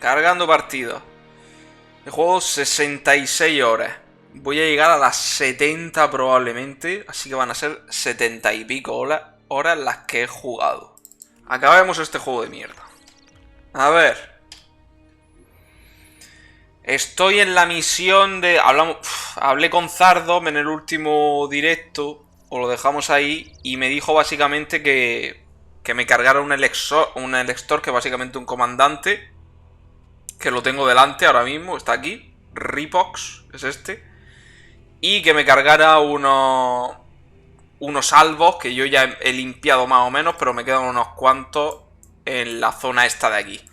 Cargando partido. El juego 66 horas. Voy a llegar a las 70 probablemente. Así que van a ser 70 y pico horas las que he jugado. Acabemos este juego de mierda. A ver. Estoy en la misión de... Hablé con Zardom en el último directo. O lo dejamos ahí. Y me dijo básicamente que me cargara un Elextor, que es básicamente un comandante. Que lo tengo delante ahora mismo. Está aquí. Ripox es este. Y que me cargara unos salvos. Que yo ya he limpiado más o menos. Pero me quedan unos cuantos en la zona esta de aquí.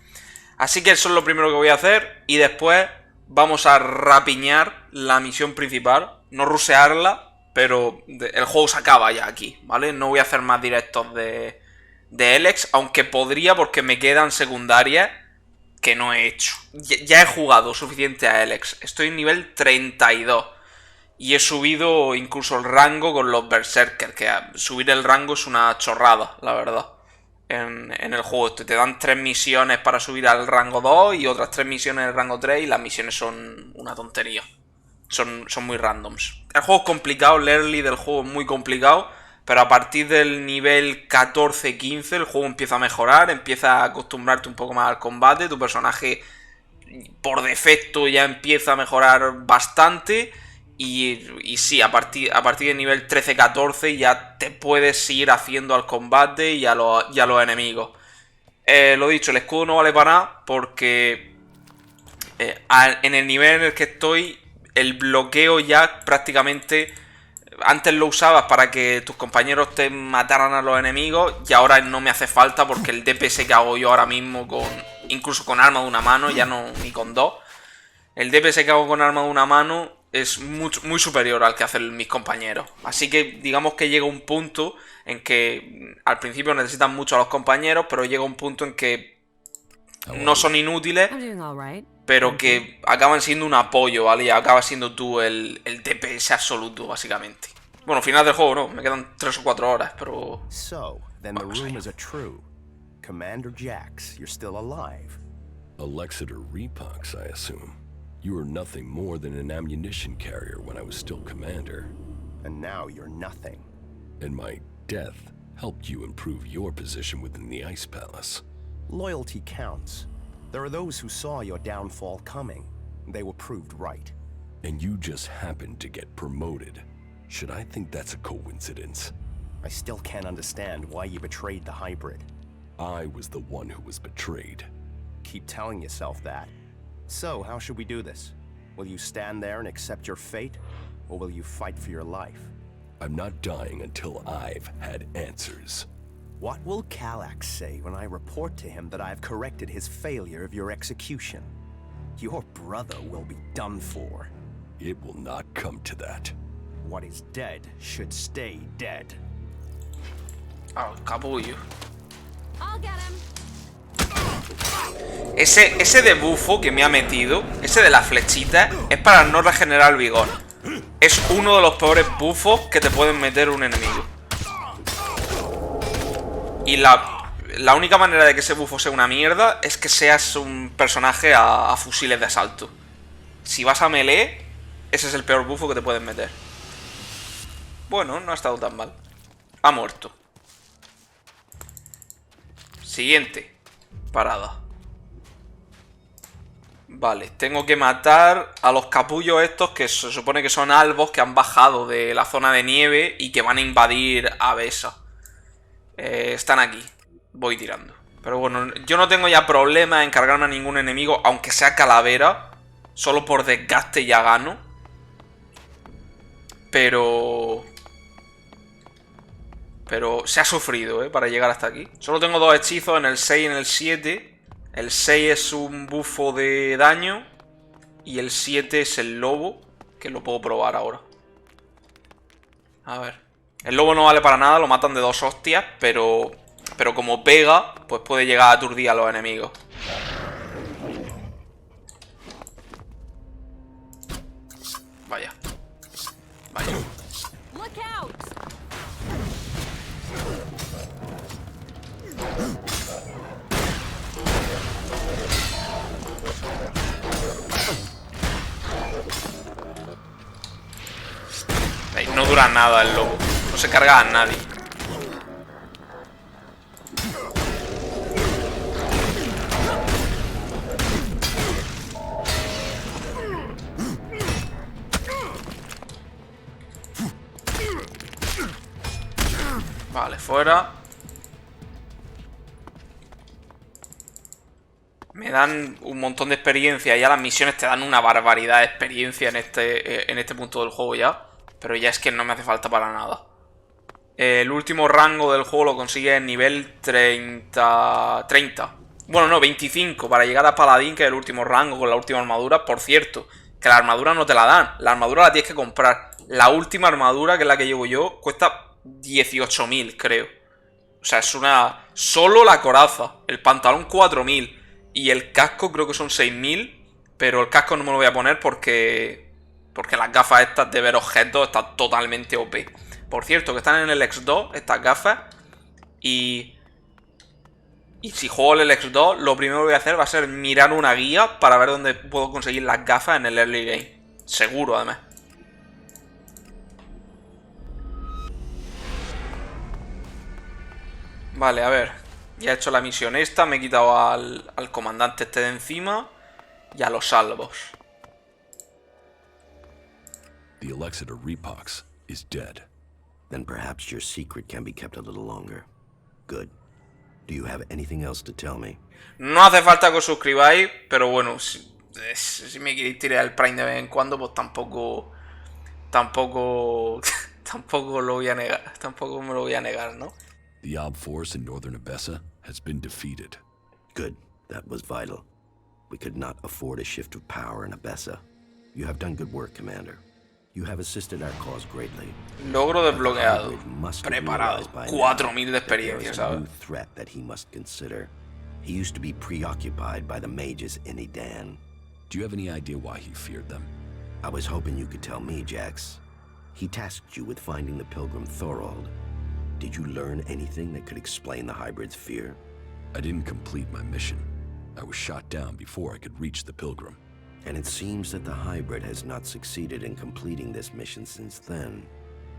Así que eso es lo primero que voy a hacer. Y después vamos a rapiñar la misión principal. No rusearla. Pero el juego se acaba ya aquí, ¿vale? No voy a hacer más directos de Elex. Aunque podría porque me quedan secundarias que no he hecho. Ya he jugado suficiente a Elex. Estoy en nivel 32. Y he subido incluso el rango con los Berserker. Que subir el rango es una chorrada, la verdad. En el juego te dan 3 misiones para subir al rango 2 y otras 3 misiones en el rango 3 y las misiones son una tontería. Son muy randoms. El juego es complicado, el early del juego es muy complicado, pero a partir del nivel 14-15 el juego empieza a mejorar, empieza a acostumbrarte un poco más al combate, tu personaje por defecto ya empieza a mejorar bastante y sí, a partir del nivel 13-14 ya te puedes ir haciendo al combate y a los enemigos. Lo dicho, el escudo no vale para nada porque en el nivel en el que estoy el bloqueo ya prácticamente... Antes lo usabas para que tus compañeros te mataran a los enemigos y ahora no me hace falta porque el DPS que hago yo ahora mismo incluso con arma de una mano, ya no ni con dos. El DPS que hago con arma de una mano es muy superior al que hacen mis compañeros. Así que digamos que llega un punto en que al principio necesitan mucho a los compañeros, pero llega un punto en que no son inútiles, pero que acaban siendo un apoyo, ¿vale? Y acabas siendo tú el DPS absoluto, básicamente. Bueno, final del juego, ¿no? Me quedan 3 o 4 horas, pero... So, then the rumors are true. Commander Jax, you're still alive. Alexander Repox, I assume. You were nothing more than an ammunition carrier when I was still commander. And now you're nothing. And my death helped you improve your position within the Ice Palace. Loyalty counts. There are those who saw your downfall coming. They were proved right. And you just happened to get promoted. Should I think that's a coincidence? I still can't understand why you betrayed the hybrid. I was the one who was betrayed. Keep telling yourself that. So, how should we do this? Will you stand there and accept your fate? Or will you fight for your life? I'm not dying until I've had answers. What will Calax say when I report to him that I've corrected his failure of your execution? Your brother will be done for. It will not come to that. What is dead should stay dead. Ah, capullo. I'll get him. Ese debufo que me ha metido, ese de la flechita, es para no regenerar el vigor. Es uno de los peores buffos que te pueden meter un enemigo. Y la única manera de que ese bufo sea una mierda es que seas un personaje a fusiles de asalto. Si vas a melee, ese es el peor bufo que te pueden meter. Bueno, no ha estado tan mal. Ha muerto. Siguiente parada. Vale, tengo que matar a los capullos estos que se supone que son albos que han bajado de la zona de nieve y que van a invadir Avesa. Están aquí. Voy tirando. Pero bueno, yo no tengo ya problema en cargarme a ningún enemigo, aunque sea calavera. Solo por desgaste ya gano. Pero se ha sufrido, para llegar hasta aquí. Solo tengo 2 hechizos en el 6 y en el 7. El 6 es un bufo de daño. Y el 7 es el lobo, que lo puedo probar ahora. A ver. El lobo no vale para nada, lo matan de 2 hostias, pero como pega, pues puede llegar a aturdir a los enemigos. Vaya. Vaya. dura nada el lobo. No se carga a nadie. Vale, fuera. Me dan un montón de experiencia. Ya las misiones te dan una barbaridad de experiencia en este punto del juego ya. Pero ya es que no me hace falta para nada. El último rango del juego lo consigue en nivel 30. Bueno, no, 25. Para llegar a Paladín, que es el último rango con la última armadura. Por cierto, que la armadura no te la dan. La armadura la tienes que comprar. La última armadura, que es la que llevo yo, cuesta 18.000, creo. O sea, es una... Solo la coraza. El pantalón 4.000. Y el casco creo que son 6.000. Pero el casco no me lo voy a poner porque las gafas estas de ver objetos están totalmente OP. Por cierto, que están en el Elex 2, estas gafas. Y si juego el Elex 2, lo primero que voy a hacer va a ser mirar una guía para ver dónde puedo conseguir las gafas en el early game. Seguro, además. Vale, a ver. Ya he hecho la misión esta. Me he quitado al comandante este de encima. Y a los salvos. The Alexander Repox is dead. Then perhaps your secret can be kept a little longer. Good. Do you have anything else to tell me? No hace falta que os suscribáis, pero bueno, si me queréis tirar el Prime de vez en cuando, pues tampoco lo voy a negar. Tampoco me lo voy a negar, ¿no? The Ob force in northern Abessa has been defeated. Good. That was vital. We could not afford a shift of power in Abessa. You have done good work, Commander. You have assisted our cause greatly. Logro desbloqueado. Preparado. 4.000 de experiencia, ¿sabes? New threat that he must consider. He used to be preoccupied by the mages in Edan. Do you have any idea why he feared them? I was hoping you could tell me, Jax. He tasked you with finding the pilgrim Thorold. Did you learn anything that could explain the hybrid's fear? I didn't complete my mission. I was shot down before I could reach the pilgrim. And it seems that the hybrid has not succeeded in completing this mission since then.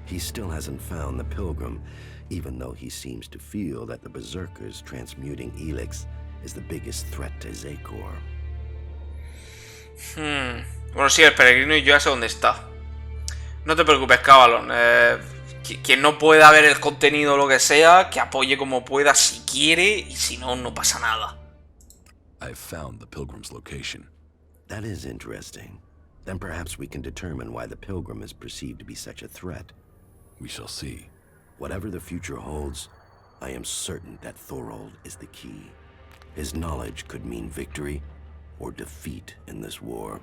He still hasn't found the pilgrim, even though he seems to feel that the Berserkers transmuting Elex is the biggest threat to Zakor. Bueno, sí, el peregrino y yo ya sé dónde está. No te preocupes, Cabalon. Quien no pueda ver el contenido o lo que sea, que apoye como pueda si quiere, y si no, no pasa nada. I have found the pilgrim's location. That is interesting. Then perhaps we can determine why the pilgrim is perceived to be such a threat. We shall see. Whatever the future holds, I am certain that Thorold is the key. His knowledge could mean victory or defeat in this war.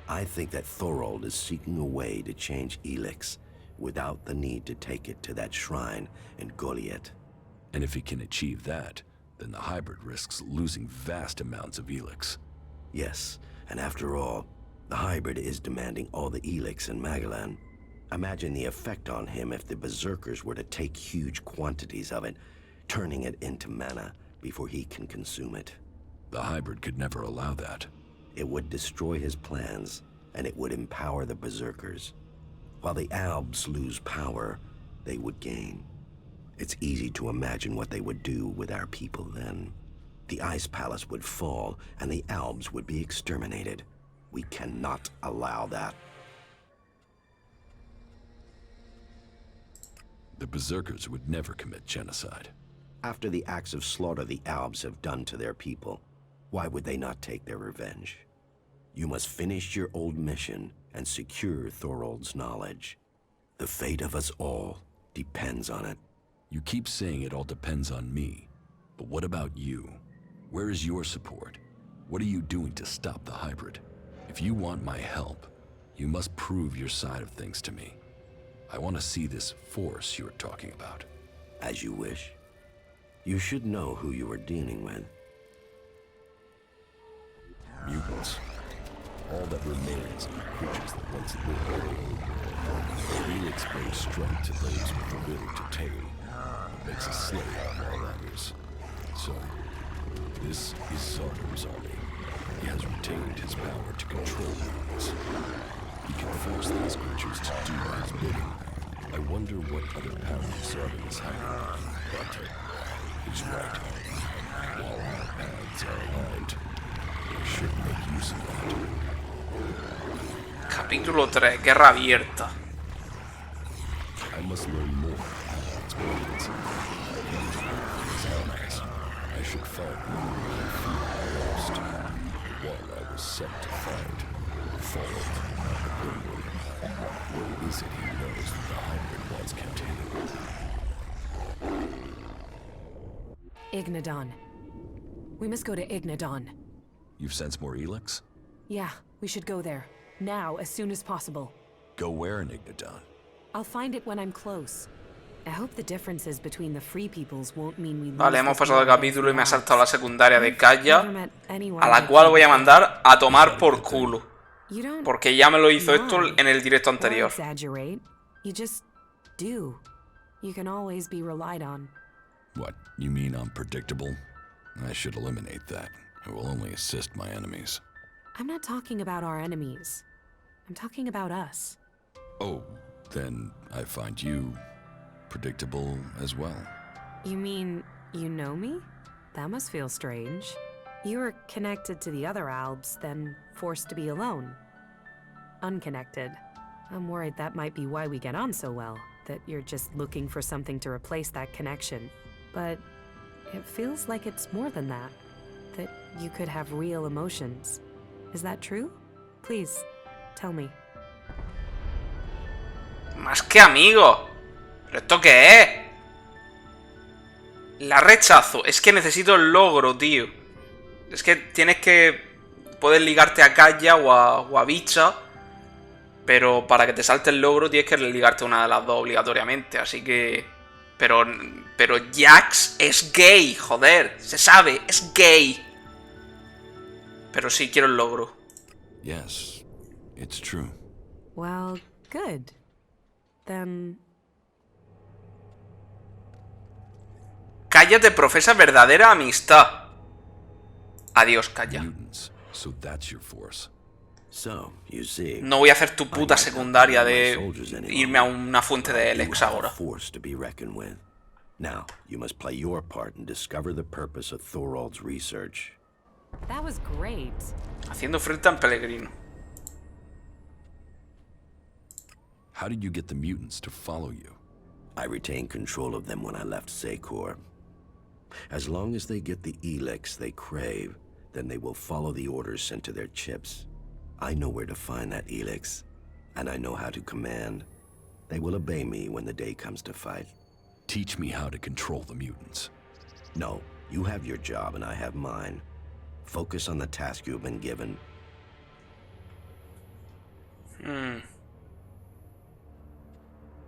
I think that Thorold is seeking a way to change Elex without the need to take it to that shrine in Goliath. And if he can achieve that, then the hybrid risks losing vast amounts of Elex. Yes, and after all, the hybrid is demanding all the Elex in Magalan. Imagine the effect on him if the Berserkers were to take huge quantities of it, turning it into mana before he can consume it. The hybrid could never allow that. It would destroy his plans, and it would empower the Berserkers. While the Albs lose power, they would gain. It's easy to imagine what they would do with our people then. The Ice Palace would fall, and the Albs would be exterminated. We cannot allow that. The Berserkers would never commit genocide. After the acts of slaughter the Albs have done to their people, why would they not take their revenge? You must finish your old mission and secure Thorold's knowledge. The fate of us all depends on it. You keep saying it all depends on me. But what about you? Where is your support? What are you doing to stop the hybrid? If you want my help, you must prove your side of things to me. I want to see this force you're talking about. As you wish. You should know who you are dealing with. Mutants. All that remains of the creatures that once lived. Elex brings strength to those with the will to tame. Makes a slave of all others. So, this is Zardom's army. He has retained his power to control mutants. He can force these creatures to do his bidding, I wonder what other paths Zardan is hiding. But he's right. While our paths are aligned, we should make use of that. Capítulo 3, Guerra Abierta. I must learn more about its plans. As allies, I should find one and fear I lost. One I was set to find. Followed. What is it he knows that the hybrid ones contain? Ignadon. We must go to Ignadon. You've sensed more Elex? Yeah, we should go there. Now, as soon as possible. Go where in Ignadon? I'll find it when I'm close. I hope the differences between the free peoples won't mean we lose Vale, hemos this pasado el war capítulo y me ha against saltado la the secundaria de I've Kaya, never met anyone a la like cual you voy a before. mandar a tomar por culo. You don't Porque ya me lo hizo esto lie en el directo or anterior. exaggerate. You just do. You can always be relied on. What, you mean I'm predictable? I should eliminate that. It will only assist my enemies. I'm not talking about our enemies. I'm talking about us. Oh, then I find you predictable as well. You mean you know me? That must feel strange. You were connected to the other Albs, then forced to be alone. Unconnected. I'm worried that might be why we get on so well, that you're just looking for something to replace that connection. But it feels like it's more than that. That you could have real emotions. Is that true? Please, tell me. Más que amigo. ¿Pero esto qué es? La rechazo. Es que necesito el logro, tío. Es que tienes que poder ligarte a Kaya o a Bicha. Pero para que te salte el logro tienes que ligarte a una de las dos obligatoriamente. Así que... Pero Jax es gay, joder. Se sabe, es gay. Pero sí, quiero el logro. Yes, it's true. Well, good. Then... Kaya te profesa verdadera amistad. Adiós, Kaya. Mutants, so that's your force. So, you see, No voy a hacer tu I puta might not secundaria be my de soldiers anymore. irme a una fuente de You Elex have a ahora. force to be reckoned with. Now, you must play your part and discover the purpose of Thorald's research. That was great. Haciendo frente a Pellegrino. How did you get the mutants to follow you? I retained control of them when I left Secor. As long as they get the Elex they crave, then they will follow the orders sent to their chips. I know where to find that Elex, and I know how to command. They will obey me when the day comes to fight. Teach me how to control the mutants. No, you have your job and I have mine. Focus on the task you have been given.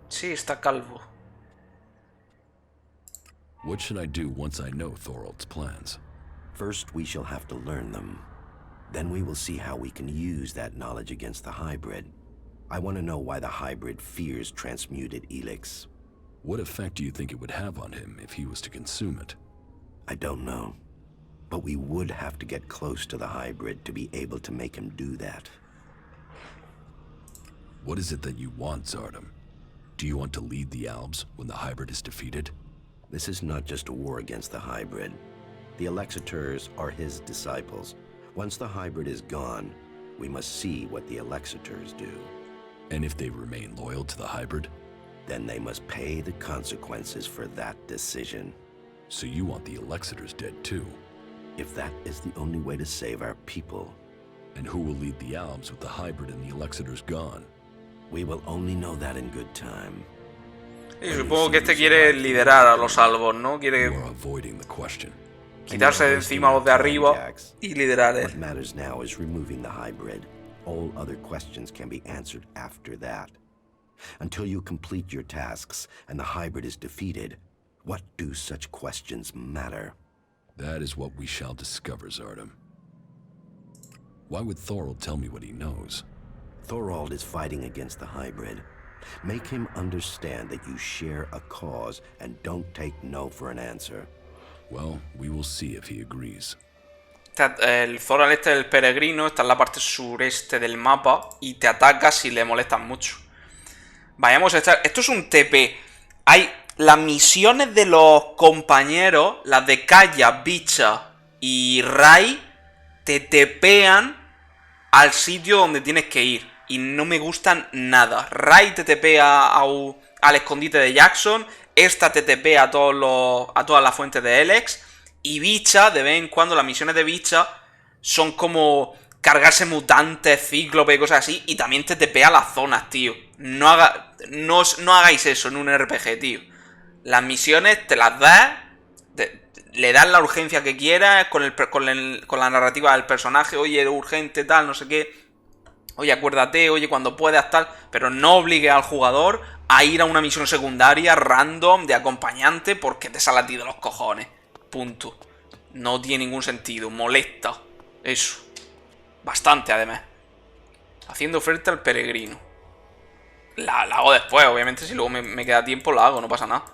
Sí, está calvo. What should I do once I know Thorald's plans? First, we shall have to learn them. Then we will see how we can use that knowledge against the hybrid. I want to know why the hybrid fears transmuted Elex. What effect do you think it would have on him if he was to consume it? I don't know. But we would have to get close to the hybrid to be able to make him do that. What is it that you want, Zardom? Do you want to lead the Albs when the hybrid is defeated? This is not just a war against the hybrid. The Alexiters are his disciples. Once the hybrid is gone, we must see what the Alexiters do. And if they remain loyal to the hybrid? Then they must pay the consequences for that decision. So you want the Alexiters dead too? If that is the only way to save our people. And who will lead the Albs with the hybrid and the Alexiters gone? We will only know that in good time. Y supongo que este quiere liderar a los albos, ¿no? You Quiere are avoiding the question. quitarse de encima a los de arriba y liderar What él. matters now is removing the hybrid. All other questions can be answered after that. Until you complete your tasks and the hybrid is defeated, what do such questions matter? That is what we shall discover, Zardom. Why would Thorald tell me what he knows? Thorald is fighting against the hybrid. Make him understand that you share a cause and don't take no for an answer. Well, we will see if he agrees. El Zoral este del peregrino está en la parte sureste del mapa y te ataca si le molestas mucho. Vayamos a estar... Esto es un TP. Hay las misiones de los compañeros, las de Kaya, Bicha y Rai, te tepean al sitio donde tienes que ir. Y no me gustan nada. Rai te tepea al escondite de Jackson. Esta te tepea a todas las fuentes de Elex. Y Bicha, de vez en cuando, las misiones de Bicha son como cargarse mutantes, cíclopes y cosas así. Y también te tepea las zonas, tío. No hagáis eso en un RPG, tío. Las misiones te las das, le das la urgencia que quieras con la narrativa del personaje. Oye, es urgente, tal, no sé qué. Oye, acuérdate, oye, cuando puedas, tal. Pero no obligues al jugador a ir a una misión secundaria random de acompañante porque te sale a ti de los cojones. Punto. No tiene ningún sentido. Molesta. Eso. Bastante, además. Haciendo oferta al peregrino. La hago después, obviamente. Si luego me queda tiempo, la hago. No pasa nada.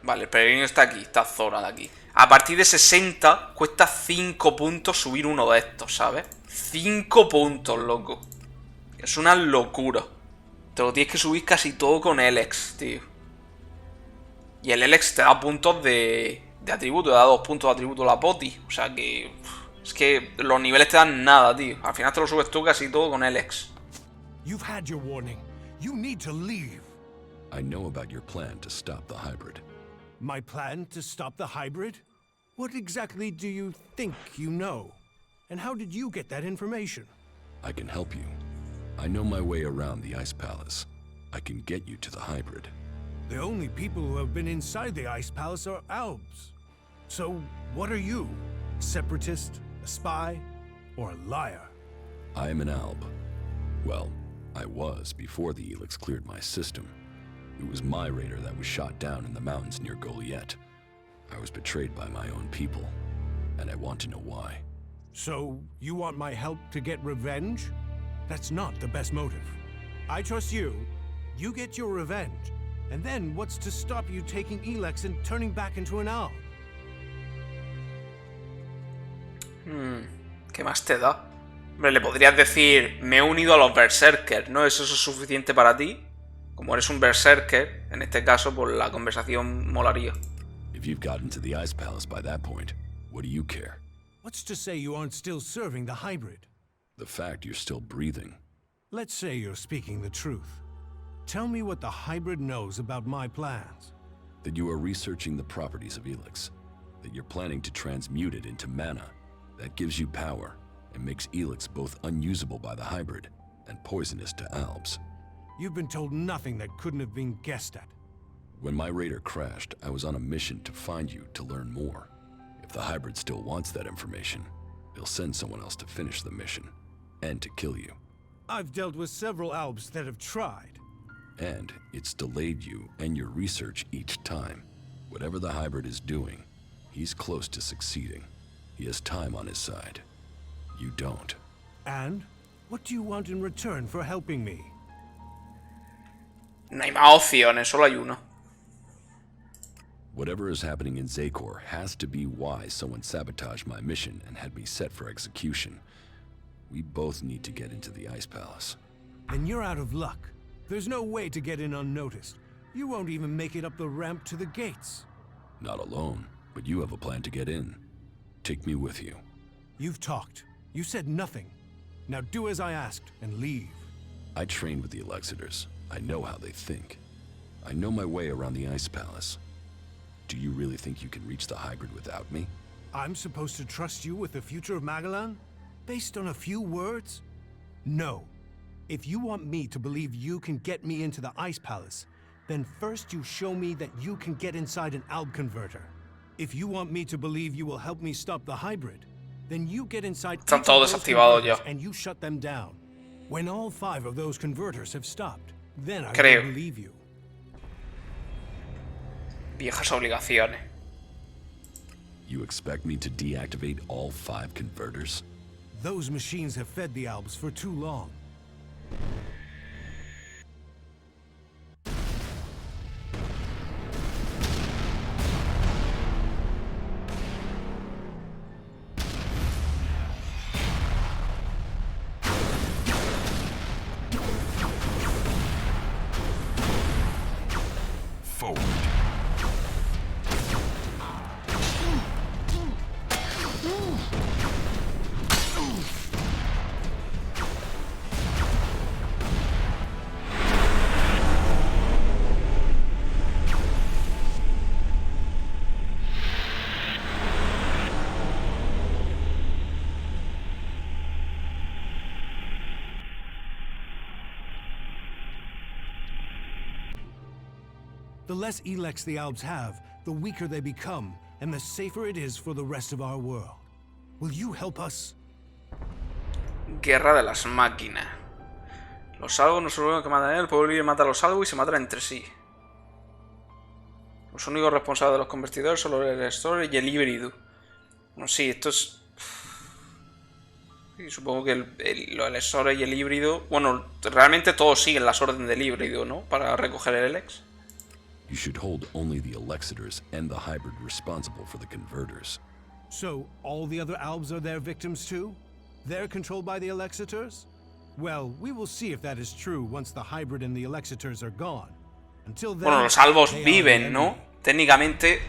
Vale, el peregrino está aquí. Está Zora de aquí. A partir de 60, cuesta 5 puntos subir uno de estos, ¿sabes? 5 puntos, loco. Es una locura. Te lo tienes que subir casi todo con Elex, tío. Y el Elex te da puntos de atributo. Te da 2 puntos de atributo a la poti. O sea que... Es que los niveles te dan nada, tío. Al final te lo subes tú casi todo con Elex. You've had your warning. You need to leave. I know about your plan to stop the hybrid. My plan to stop the hybrid? What exactly do you think you know? And how did you get that information? I can help you. I know my way around the Ice Palace. I can get you to the hybrid. The only people who have been inside the Ice Palace are Albs. So, what are you? A separatist? A spy? Or a liar? I am an Alb. Well, I was before the Elex cleared my system. It was my raider that was shot down in the mountains near Goliath. I was betrayed by my own people, and I want to know why. So, you want my help to get revenge? That's not the best motive. I trust you. You get your revenge. And then what's to stop you taking Elex and turning back into an owl? ¿Qué más te da? Hombre, le podrías decir, me he unido a los Berserker, ¿no? ¿Eso es suficiente para ti? Como eres un Berserker, en este caso, pues la conversación molaría. If you've gotten to the Ice Palace by that point, what do you care? What's to say you aren't still serving the hybrid? The fact you're still breathing. Let's say you're speaking the truth. Tell me what the hybrid knows about my plans. That you are researching the properties of Elex. That you're planning to transmute it into mana. That gives you power, and makes Elex both unusable by the hybrid, and poisonous to Albs. You've been told nothing that couldn't have been guessed at. When my raider crashed, I was on a mission to find you to learn more. If the hybrid still wants that information, they'll send someone else to finish the mission, and to kill you. I've dealt with several Albs that have tried. And it's delayed you and your research each time. Whatever the hybrid is doing, he's close to succeeding. He has time on his side. You don't. And? What do you want in return for helping me? No hay más opciones, solo hay uno. Whatever is happening in Zakor has to be why someone sabotaged my mission and had me set for execution. We both need to get into the Ice Palace. Then you're out of luck. There's no way to get in unnoticed. You won't even make it up the ramp to the gates. Not alone, but you have a plan to get in. Take me with you. You've talked. You said nothing. Now do as I asked and leave. I trained with the Elexitors. I know how they think. I know my way around the Ice Palace. Do you really think you can reach the hybrid without me? I'm supposed to trust you with the future of Magalan? Based on a few words? No. If you want me to believe you can get me into the Ice Palace, then first you show me that you can get inside an Alb converter. If you want me to believe you will help me stop the hybrid, then you get inside each of those converters and you shut them down. When all 5 of those converters have stopped, then I will believe you. Viejas obligaciones. You expect me to deactivate all 5 converters? Those machines have fed the Albs for too long. The less Elex the Albs have, the weaker they become, and the safer it is for the rest of our world. Will you help us? Guerra de las máquinas. Los Albos no son los que matan, el pueblo libre mata a los Albos y se matan entre sí. Los únicos responsables de los convertidores son los electores y el híbrido. Bueno, sí, esto es... Sí, supongo que los electores y el híbrido... Bueno, realmente todos siguen las órdenes del híbrido, ¿no? Para recoger el Elex. You should hold only the Elexitors and the hybrid responsible for the converters. So, all the other Albs are their victims too? They're controlled by the Elexitors? Well, we will see if that is true once the hybrid and the Elexitors are gone. Until then, bueno, los Albos they are viven, the ¿no? enemy. Técnicamente,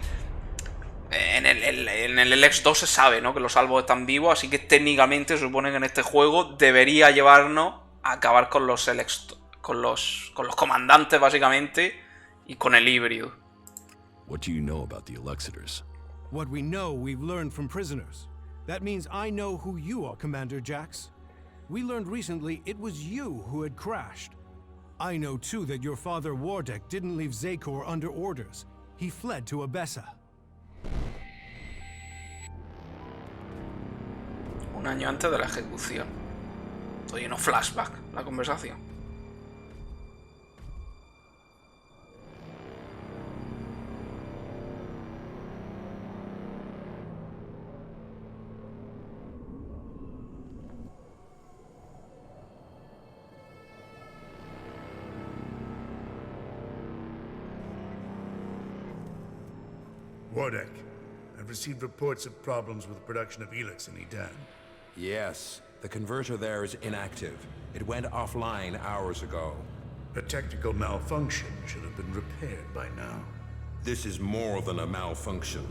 en el Elex 2 se sabe, ¿no? Que los Albos están vivos, así que técnicamente se supone que en este juego debería llevarnos a acabar con los con los comandantes, básicamente, y con el híbrido. What do you know about the Elexitors? What we know, we've learned from prisoners. That means I know who you are, Commander Jax. We learned recently it was you who had crashed. I know too that your father Wardek didn't leave Zakor under orders. He fled to Abessa. Un año antes de la ejecución. Todo lleno flashback, la conversación. Wardek, I've received reports of problems with the production of Elex in Edan. Yes, the converter there is inactive. It went offline hours ago. A technical malfunction should have been repaired by now. This is more than a malfunction.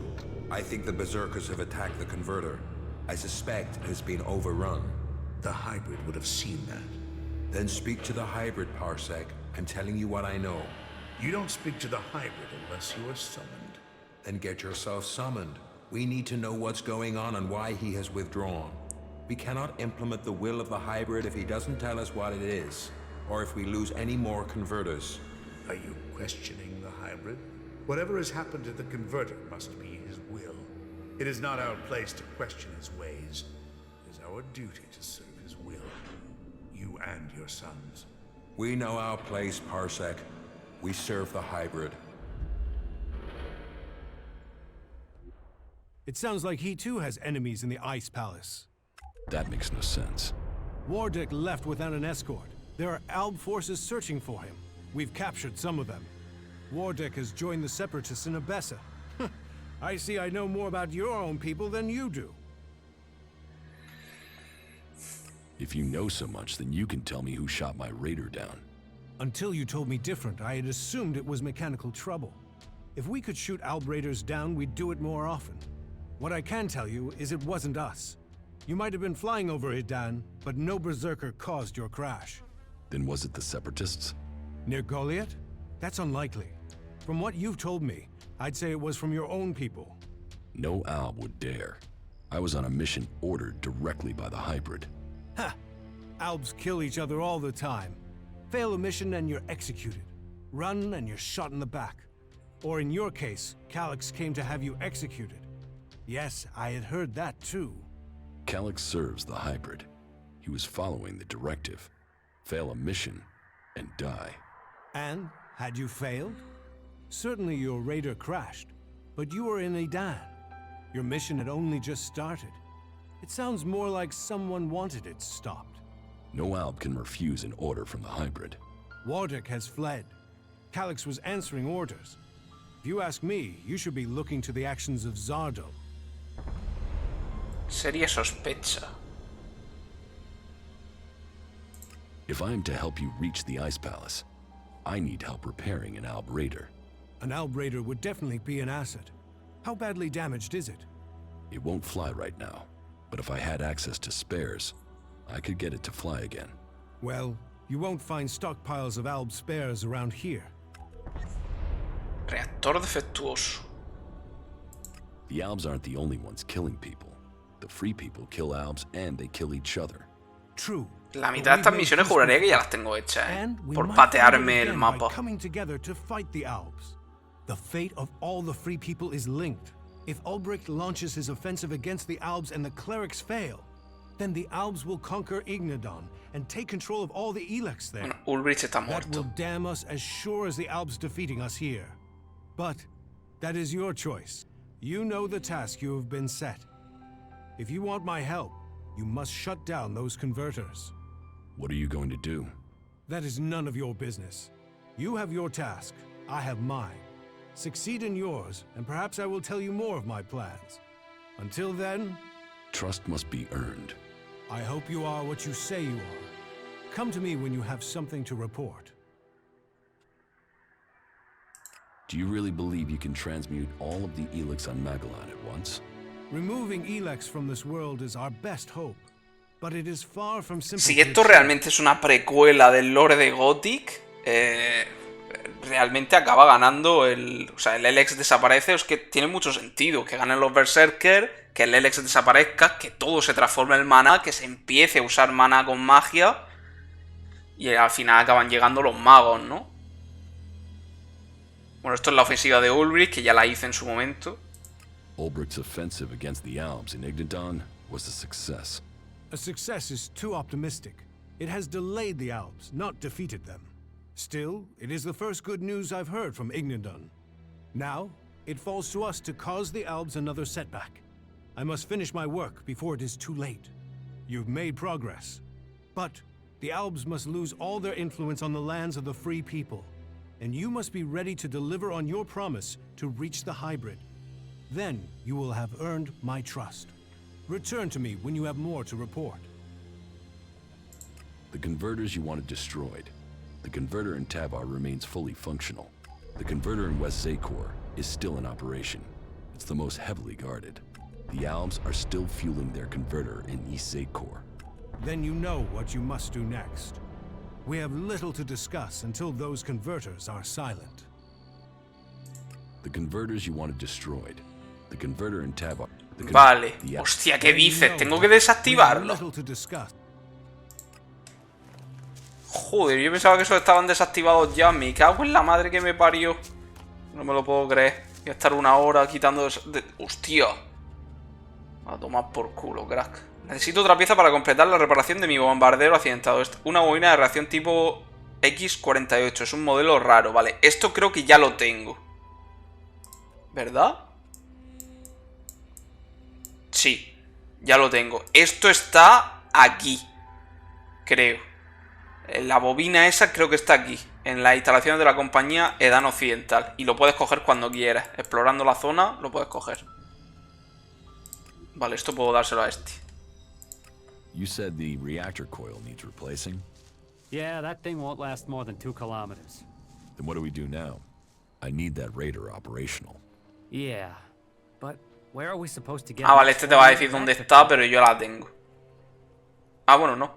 I think the Berserkers have attacked the converter. I suspect it has been overrun. The hybrid would have seen that. Then speak to the hybrid, Parsec. I'm telling you what I know. You don't speak to the hybrid unless you are summoned. Then get yourself summoned. We need to know what's going on and why he has withdrawn. We cannot implement the will of the hybrid if he doesn't tell us what it is, or if we lose any more converters. Are you questioning the hybrid? Whatever has happened to the converter must be his will. It is not our place to question his ways. It is our duty to serve his will. You and your sons. We know our place, Parsec. We serve the hybrid. It sounds like he too has enemies in the Ice Palace. That makes no sense. Wardek left without an escort. There are Alb forces searching for him. We've captured some of them. Wardek has joined the Separatists in Abessa. I see I know more about your own people than you do. If you know so much, then you can tell me who shot my raider down. Until you told me different, I had assumed it was mechanical trouble. If we could shoot Alb raiders down, we'd do it more often. What I can tell you is it wasn't us. You might have been flying over Edan, but no Berserker caused your crash. Then was it the Separatists? Near Goliath? That's unlikely. From what you've told me, I'd say it was from your own people. No Alb would dare. I was on a mission ordered directly by the hybrid. Ha! Albs kill each other all the time. Fail a mission and you're executed. Run and you're shot in the back. Or in your case, Calyx came to have you executed. Yes, I had heard that too. Calyx serves the hybrid. He was following the directive. Fail a mission and die. And, had you failed? Certainly your raider crashed, but you were in Edan. Your mission had only just started. It sounds more like someone wanted it stopped. No Alb can refuse an order from the hybrid. Wardek has fled. Calyx was answering orders. If you ask me, you should be looking to the actions of Zardo. Seria sospecha. If I am to help you reach the Ice Palace, I need help repairing an Alb raider. An Alb raider would definitely be an asset. How badly damaged is it? It won't fly right now, but if I had access to spares, I could get it to fly again. Well, you won't find stockpiles of Alb spares around here. Reactor defectuoso. The Albs aren't the only ones killing people. The free people kill Albs and they kill each other. True. La mitad de estas misiones juraría que ya las tengo hechas, And we por might find it patearme el again by mapa. coming together to fight the Albs. The fate of all the free people is linked. If Ulbricht launches his offensive against the Albs and the clerics fail, then the Albs will conquer Ignadon and take control of all the Elex there. Bueno, Ulbricht está That will muerto. damn us as sure as the Albs defeating us here. But that is your choice. You know the task you have been set. If you want my help, you must shut down those converters. What are you going to do? That is none of your business. You have your task, I have mine. Succeed in yours, and perhaps I will tell you more of my plans. Until then, Trust must be earned. I hope you are what you say you are. Come to me when you have something to report. Do you really believe you can transmute all of the Elex on Magellan at once? Removing Elex from this world is our best hope, but it is far from simple. Si to esto achieve. realmente es una precuela del lore de Gothic, realmente acaba ganando el... O sea, el Elex desaparece, es que tiene mucho sentido que ganen los Berserker, que el Elex desaparezca, que todo se transforme en mana, que se empiece a usar mana con magia, y al final acaban llegando los magos, ¿no? Bueno, esto es la ofensiva de Ulbricht, que ya la hice en su momento. Ulbricht's offensive against the Alps in Ignadon was a success. A success is too optimistic. It has delayed the Alps, not defeated them. Still, it is the first good news I've heard from Ignadon. Now, it falls to us to cause the Alps another setback. I must finish my work before it is too late. You've made progress. But the Alps must lose all their influence on the lands of the free people. And you must be ready to deliver on your promise to reach the hybrid. Then you will have earned my trust. Return to me when you have more to report. The converters you wanted destroyed. The converter in Tabar remains fully functional. The converter in West Zakor is still in operation. It's the most heavily guarded. The Alps are still fueling their converter in East Zakor. Then you know what you must do next. We have little to discuss until those converters are silent. The converters you wanted destroyed. The converter in Tabar. Vale. Hostia, ¿qué dices? Tengo que desactivarlo. Little to discuss. Joder, yo pensaba que esos estaban desactivados ya. Me cago en la madre que me parió. No me lo puedo creer. Voy a estar una hora quitando... ¡Hostia! A tomar por culo, crack. Necesito otra pieza para completar la reparación de mi bombardero accidentado. Una bobina de reacción tipo X48. Es un modelo raro, vale. Esto creo que ya lo tengo. ¿Verdad? Sí, ya lo tengo. Esto está aquí. Creo. La bobina esa creo que está aquí. En las instalaciones de la compañía Edan Occidental. Y lo puedes coger cuando quieras. Explorando la zona, lo puedes coger. Vale, esto puedo dárselo a este. You said the reactor coil needs replacing? Yeah, that thing won't last more than 2 kilometers. Then what do we do now? I need that raider operational. Yeah, but where are we supposed to get... Ah, vale, este te va a decir dónde está, pero yo la tengo. Ah, bueno, no.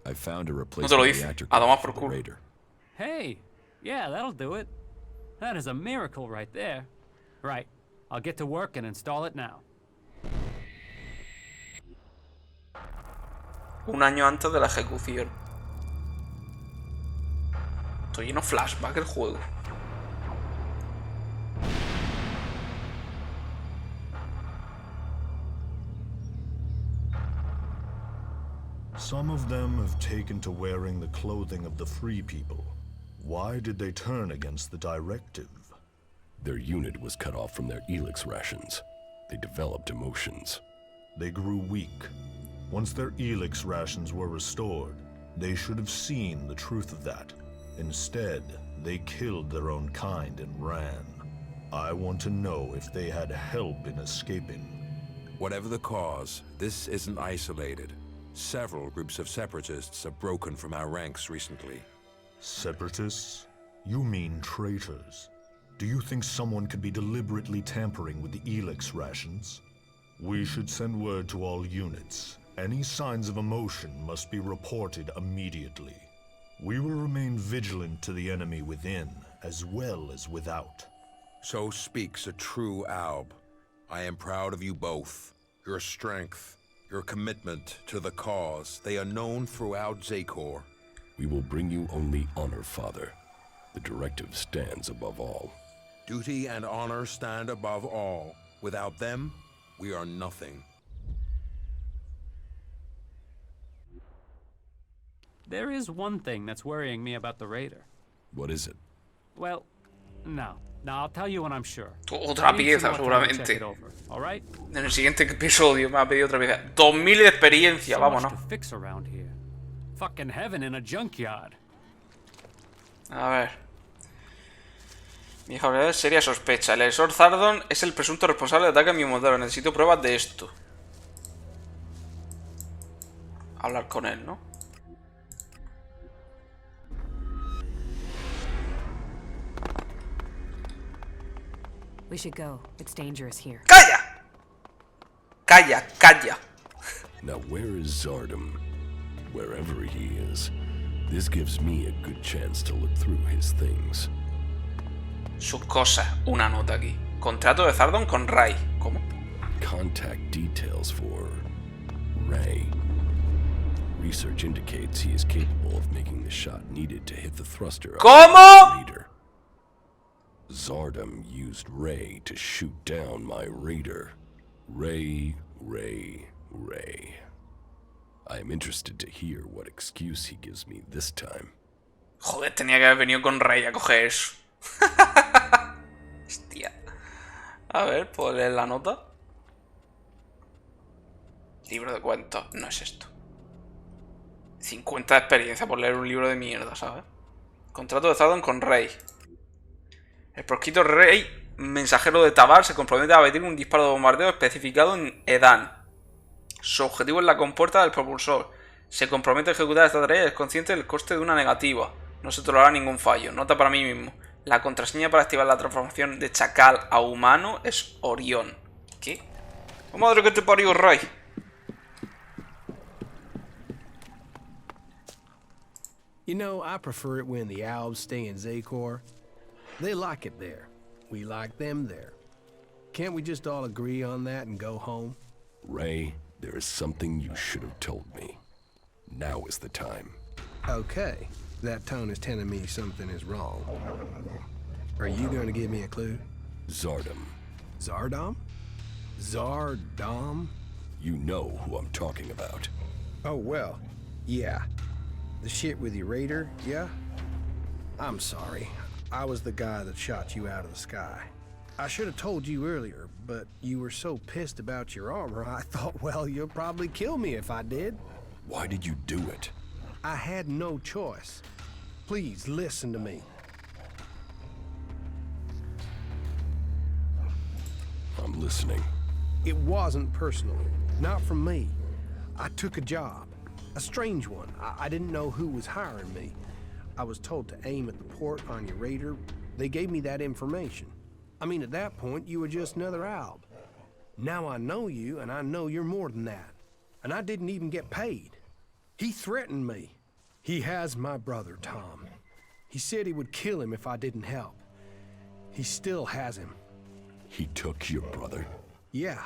I found a No te lo replacement dice. reactor A coil tomar for por the culo. raider. Hey, yeah, that'll do it. That is a miracle right there. Right, I'll get to work and install it now. Un año antes de la ejecución. Estoy lleno flashback el juego. Some of them have taken to wearing the clothing of the free people. Why did they turn against the directive? Their unit was cut off from their Elex rations. They developed emotions. They grew weak. Once their Elex rations were restored, they should have seen the truth of that. Instead, they killed their own kind and ran. I want to know if they had help in escaping. Whatever the cause, this isn't isolated. Several groups of separatists have broken from our ranks recently. Separatists? You mean traitors. Do you think someone could be deliberately tampering with the Elex rations? We should send word to all units. Any signs of emotion must be reported immediately. We will remain vigilant to the enemy within, as well as without. So speaks a true Alb. I am proud of you both. Your strength, your commitment to the cause, they are known throughout Zakor. We will bring you only honor, Father. The directive stands above all. Duty and honor stand above all. Without them, we are nothing. There is one thing that's worrying me about the Raider. What is it? Well, no. I'll tell you when I'm sure. Otra pieza, seguramente. All right? En el siguiente episodio me ha pedido otra pieza. 2000 de experiencia, vámonos. Fix around here. Fucking heaven in a junkyard. A ver. Mi hija seria sospecha. El Exor Zardon es el presunto responsable del ataque a mi modelo. Necesito pruebas de esto. Hablar con él, ¿no? We should go. It's dangerous here. ¡Calla! Calla, calla. Now where is Zardom? Wherever he is, this gives me a good chance to look through his things. Sus cosas. Una nota aquí. Contrato de Zardon con Ray. ¿Cómo? Contact details for Ray. Research indicates he is capable of making the shot needed to hit the thruster of ¿Cómo? the leader. Zardom used Ray to shoot down my raider. Ray. I am interested to hear what excuse he gives me this time. Joder, tenía que haber venido con Ray a coger eso. Hostia. A ver, ¿puedo leer la nota? Libro de cuentos. No es esto. 50 de experiencia por leer un libro de mierda, ¿sabes? Contrato de Zardon con Ray. El proscrito Rey, mensajero de Tabar, se compromete a abatir un disparo de bombardeo especificado en Edan. Su objetivo es la compuerta del propulsor. Se compromete a ejecutar esta tarea y es consciente del coste de una negativa. No se tolerará ningún fallo. Nota para mí mismo. La contraseña para activar la transformación de chacal a humano es Orión. ¿Qué? ¡Oh, madre que te parió, Rey! You know, I prefer it when the Albs stay in Zakor. They like it there. We like them there. Can't we just all agree on that and go home? Ray, there is something you should have told me. Now is the time. Okay, that tone is telling me something is wrong. Are you going to give me a clue? Zardom. Zardom? Zardom? You know who I'm talking about. Oh, well, yeah. The shit with your raider, yeah? I'm sorry. I was the guy that shot you out of the sky. I should have told you earlier, but you were so pissed about your armor, I thought, well, you'll probably kill me if I did. Why did you do it? I had no choice. Please, listen to me. I'm listening. It wasn't personal. Not from me. I took a job. A strange one. I didn't know who was hiring me. I was told to aim at the port on your raider. They gave me that information. I mean, at that point, you were just another Alb. Now I know you, and I know you're more than that. And I didn't even get paid. He threatened me. He has my brother, Tom. He said he would kill him if I didn't help. He still has him. He took your brother? Yeah.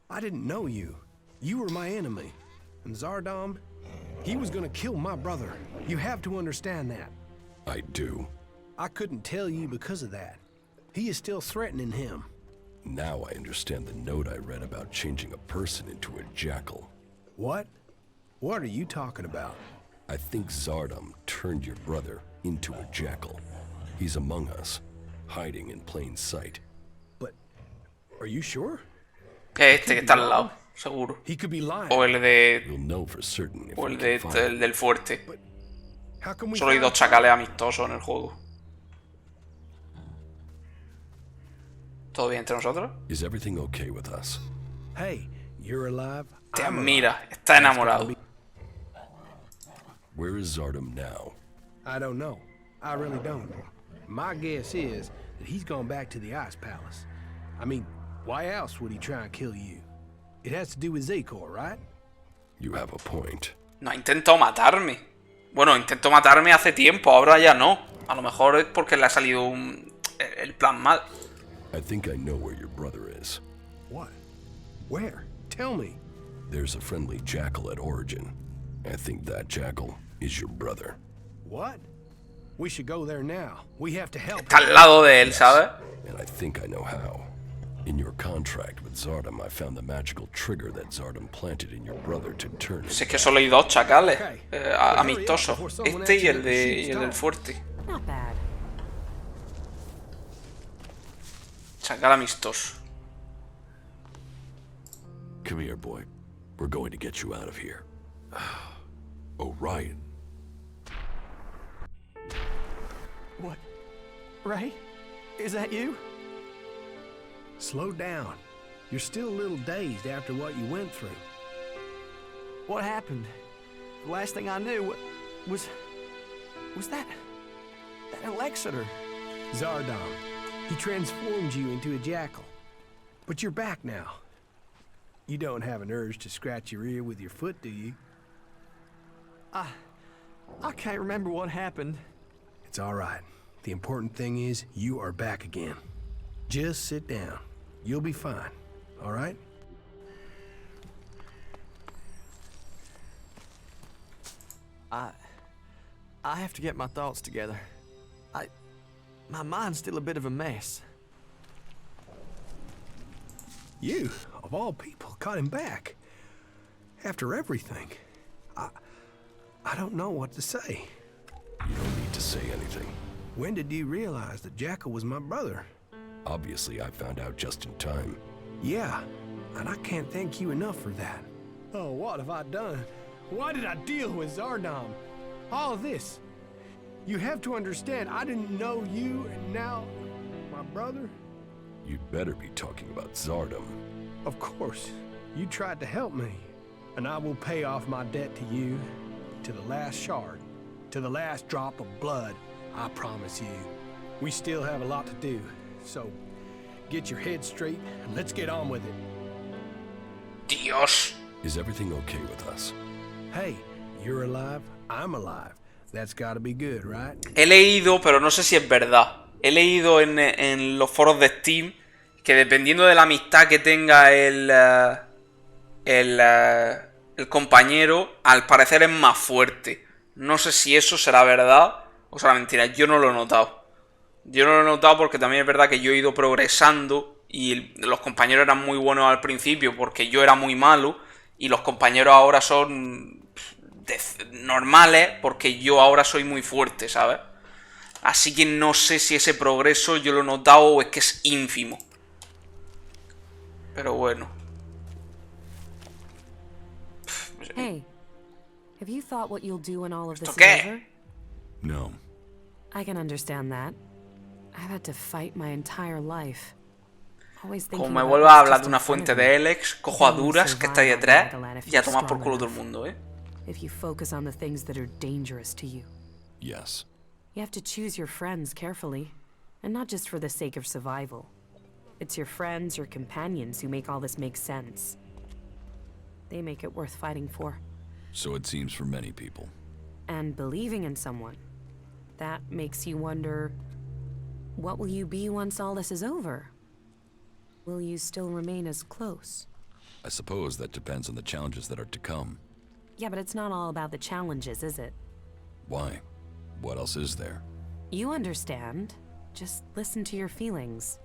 I didn't know you. You were my enemy. And Zardom, he was gonna kill my brother. You have to understand that. I do. I couldn't tell you because of that. He is still threatening him. Now I understand the note I read about changing a person into a jackal. What? What are you talking about? I think Zardom turned your brother into a jackal. He's among us, hiding in plain sight. But, are you sure? Este que está al lado, seguro. He could be lying. O el de... We'll know for certain if O we el, can find him. el del fuerte. How can we Solo hay find dos chacales amistosos en el juego. ¿Todo bien entre nosotros? Is everything okay with us? Hey, you're alive. Te I'm admira, alive. está enamorado. Where is Zardom now? I don't know. I really don't. My guess is that he's gone back to the Ice Palace. I mean, why else would he try and kill you? It has to do with Zakor, right? You have a point. No, intentó matarme. Bueno, intentó matarme hace tiempo, ahora ya no. A lo mejor es porque le ha salido el plan mal. I think I know where your brother is. What? Where? Tell me. There's a friendly jackal at Origin. I think that jackal is your brother. What? We should go there now. We have to help. Está al lado de él, ¿sabes? And I think I know how. In your contract with Zardom, I found the magical trigger that Zardom planted in your brother to turn his Si es que solo hay dos chacales amistosos. before someone Este y el, actually de, shoots y el del off. fuerte. Not bad. Chacal amistoso. Come here, boy. We're going to get you out of here. Oh, Ryan. What? Ray? Is that you? Slow down. You're still a little dazed after what you went through. What happened? The last thing I knew was that Elexiter. Zardom. He transformed you into a jackal. But you're back now. You don't have an urge to scratch your ear with your foot, do you? I can't remember what happened. It's all right. The important thing is you are back again. Just sit down. You'll be fine. All right? I have to get my thoughts together. My mind's still a bit of a mess. You, of all people, got him back. After everything. I don't know what to say. You don't need to say anything. When did you realize that Jackal was my brother? Obviously, I found out just in time. Yeah, and I can't thank you enough for that. Oh, what have I done? Why did I deal with Zardom? All of this. You have to understand, I didn't know you, and now my brother? You'd better be talking about Zardom. Of course. You tried to help me, and I will pay off my debt to you, to the last shard, to the last drop of blood, I promise you. We still have a lot to do, so get your head straight and let's get on with it. Dios. Is everything okay with us? Hey, you're alive, I'm alive. That's gotta be good, right? He leído, pero no sé si es verdad. He leído en los foros de Steam que dependiendo de la amistad que tenga el compañero, al parecer es más fuerte. No sé si eso será verdad o será mentira. Yo no lo he notado. Yo no lo he notado porque también es verdad que yo he ido progresando y los compañeros eran muy buenos al principio porque yo era muy malo y los compañeros ahora son normales porque yo ahora soy muy fuerte, ¿sabes? Así que no sé si ese progreso yo lo he notado o es que es ínfimo. Pero bueno. Hey, have you thought what you'll do when all of this is ¿Esto qué? over? No. I can understand that. I've had to fight my entire life. Always thinking Como me about vuelva what's a hablar just de in una front of fuente me. de Elex, cojo a Duras, que está ahí detrás, y a tomar por culo todo el mundo, ¿eh? If you focus on the things that are dangerous to you. Yes. You have to choose your friends carefully, and not just for the sake of survival. It's your friends, your companions who make all this make sense. They make it worth fighting for. So it seems for many people. And believing in someone. That makes you wonder, what will you be once all this is over? Will you still remain as close? I suppose that depends on the challenges that are to come. Yeah, but it's not all about the challenges, is it? Why? What else is there? You understand. Just listen to your feelings.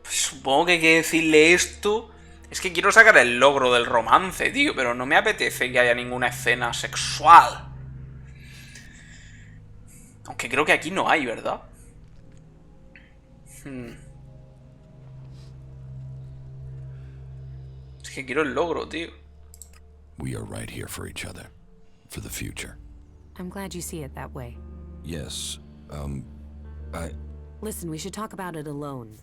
Supongo que hay que decirle esto. Es que quiero sacar el logro del romance, tío, pero no me apetece que haya ninguna escena sexual. Aunque creo que aquí no hay, ¿verdad? Es que quiero el logro, tío. We are right here for each other. For the future. I'm glad you see it that way. Yes. Listen, we should talk about it alone.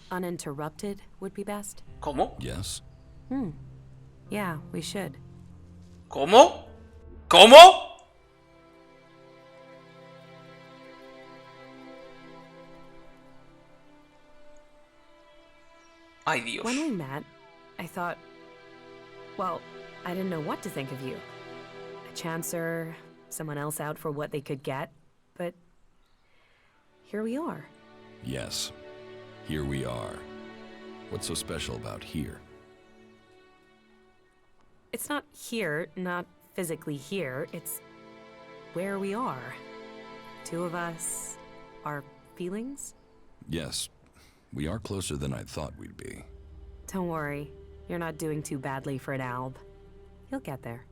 Uninterrupted would be best. ¿Cómo? Yes. Yeah, we should. ¿Cómo? ¿Cómo? Ay, Dios. When we met, I thought, well, I didn't know what to think of you. A chancer, someone else out for what they could get, but here we are. Yes. Here we are. What's so special about here? It's not here, not physically here. It's where we are. Two of us, our feelings? Yes, we are closer than I thought we'd be. Don't worry, you're not doing too badly for an alb. You'll get there.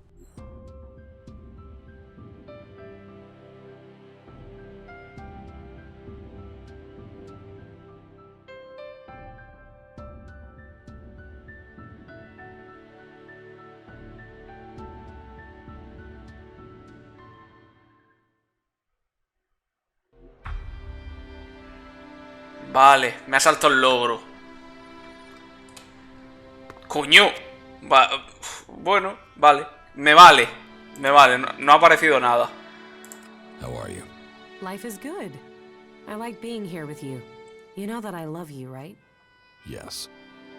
Vale, me ha saltado el logro. ¡Coño! Bueno, vale. Me vale. No ha aparecido nada. How are you? Life is good. I like being here with you. You know that I love you, right? Yes.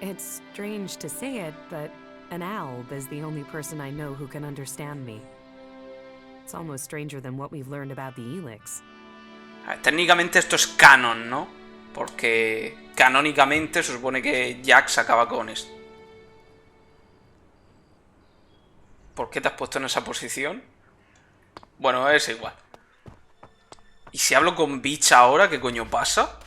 It's strange to say it, but an alb is the only person I know who can understand me. It's almost stranger than what we've learned about the Elex. Técnicamente esto es canon, ¿no? Porque canónicamente se supone que Jax acaba con esto. ¿Por qué te has puesto en esa posición? Bueno, es igual. ¿Y si hablo con Bitch ahora? ¿Qué coño pasa?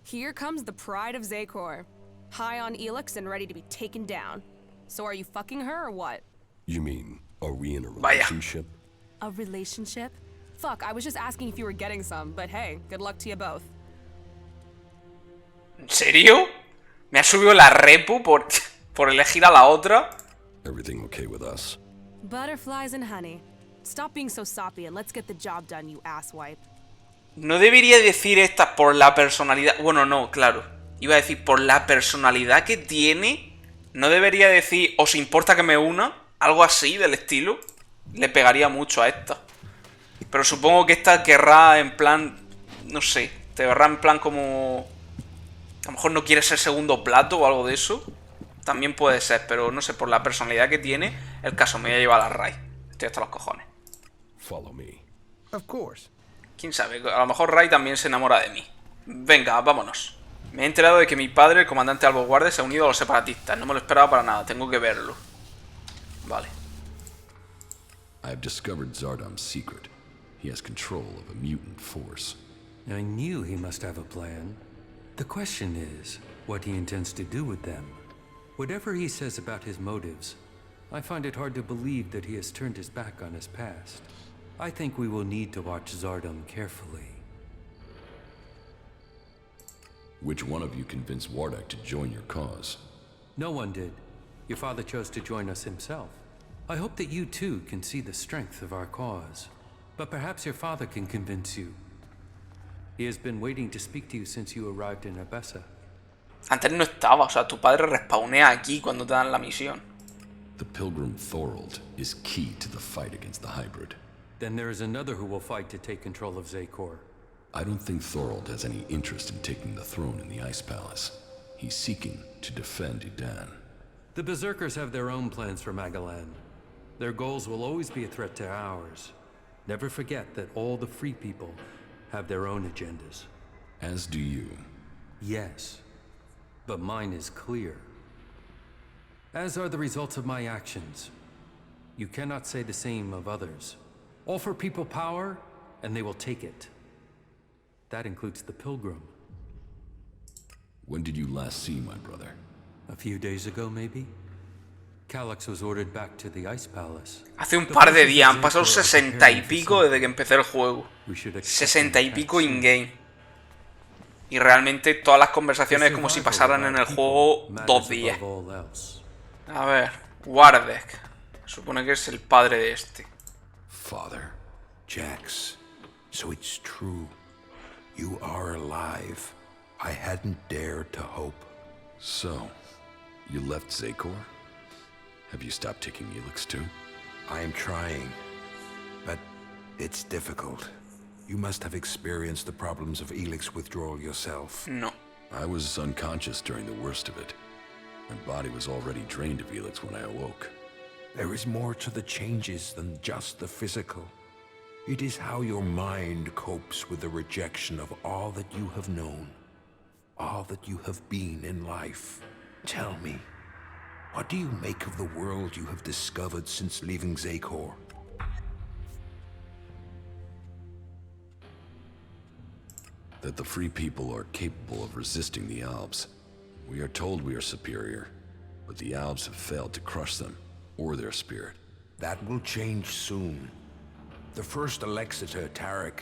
Here comes the pride of Zakor. High on Elex and ready to be taken down. So are you fucking her or what? You mean, are we in a relationship? A relationship? Fuck, I was just asking if you were getting some, but hey, good luck to you both. ¿En serio? ¿Me ha subido la repu por elegir a la otra? Everything okay with us? Butterflies and honey. Stop being so soppy and let's get the job done, you asswipe. No debería decir esta por la personalidad... Bueno, no, claro. Iba a decir por la personalidad que tiene. No debería decir, ¿os importa que me una? Algo así, del estilo. Le pegaría mucho a esta. Pero supongo que esta querrá en plan... No sé. Te verá en plan como... A lo mejor no quiere ser segundo plato o algo de eso. También puede ser, pero no sé, por la personalidad que tiene, el caso me voy a llevar a la Rai. Estoy hasta los cojones. Follow me. Of course. Quién sabe, a lo mejor Rai también se enamora de mí. Venga, vámonos. Me he enterado de que mi padre, el comandante Albo Guardia, se ha unido a los separatistas. No me lo esperaba para nada, tengo que verlo. Vale. I have discovered Zardom's secret. He has control of a mutant force. I knew he must have a plan. The question is, what he intends to do with them. Whatever he says about his motives, I find it hard to believe that he has turned his back on his past. I think we will need to watch Zardom carefully. Which one of you convinced Wardak to join your cause? No one did. Your father chose to join us himself. I hope that you too can see the strength of our cause. But perhaps your father can convince you. He has been waiting to speak to you since you arrived in Abessa. Antes no estaba, o sea, tu padre respawnea aquí cuando te dan la misión. The pilgrim Thorold is key to the fight against the hybrid. Then there is another who will fight to take control of Zakor. I don't think Thorold has any interest in taking the throne in the Ice Palace. He's seeking to defend Edan. The Berserkers have their own plans for Magalan. Their goals will always be a threat to ours. Never forget that all the free people have their own agendas. As do you. Yes, but mine is clear. As are the results of my actions. You cannot say the same of others. Offer people power, and they will take it. That includes the Pilgrim. When did you last see my brother? A few days ago, maybe? Calyx was ordered back to the Ice Palace. Hace un par de días, han pasado 60 y pico desde que empecé el juego. 60 y pico in-game. Y realmente todas las conversaciones es como si pasaran en el juego 2 días. A ver, Wardak. Supone que es el padre de este. Father, Jax, so it's true. You are alive. I hadn't dared to hope. So, you left Zakor? Have you stopped taking Elex too? I am trying, but it's difficult. You must have experienced the problems of Elex withdrawal yourself. No. I was unconscious during the worst of it. My body was already drained of Elex when I awoke. There is more to the changes than just the physical. It is how your mind copes with the rejection of all that you have known. all that you have been in life. Tell me, what do you make of the world you have discovered since leaving Zakor? That the free people are capable of resisting the Albs. We are told we are superior, but the Albs have failed to crush them, or their spirit. That will change soon. The first Alexitor, Tarek,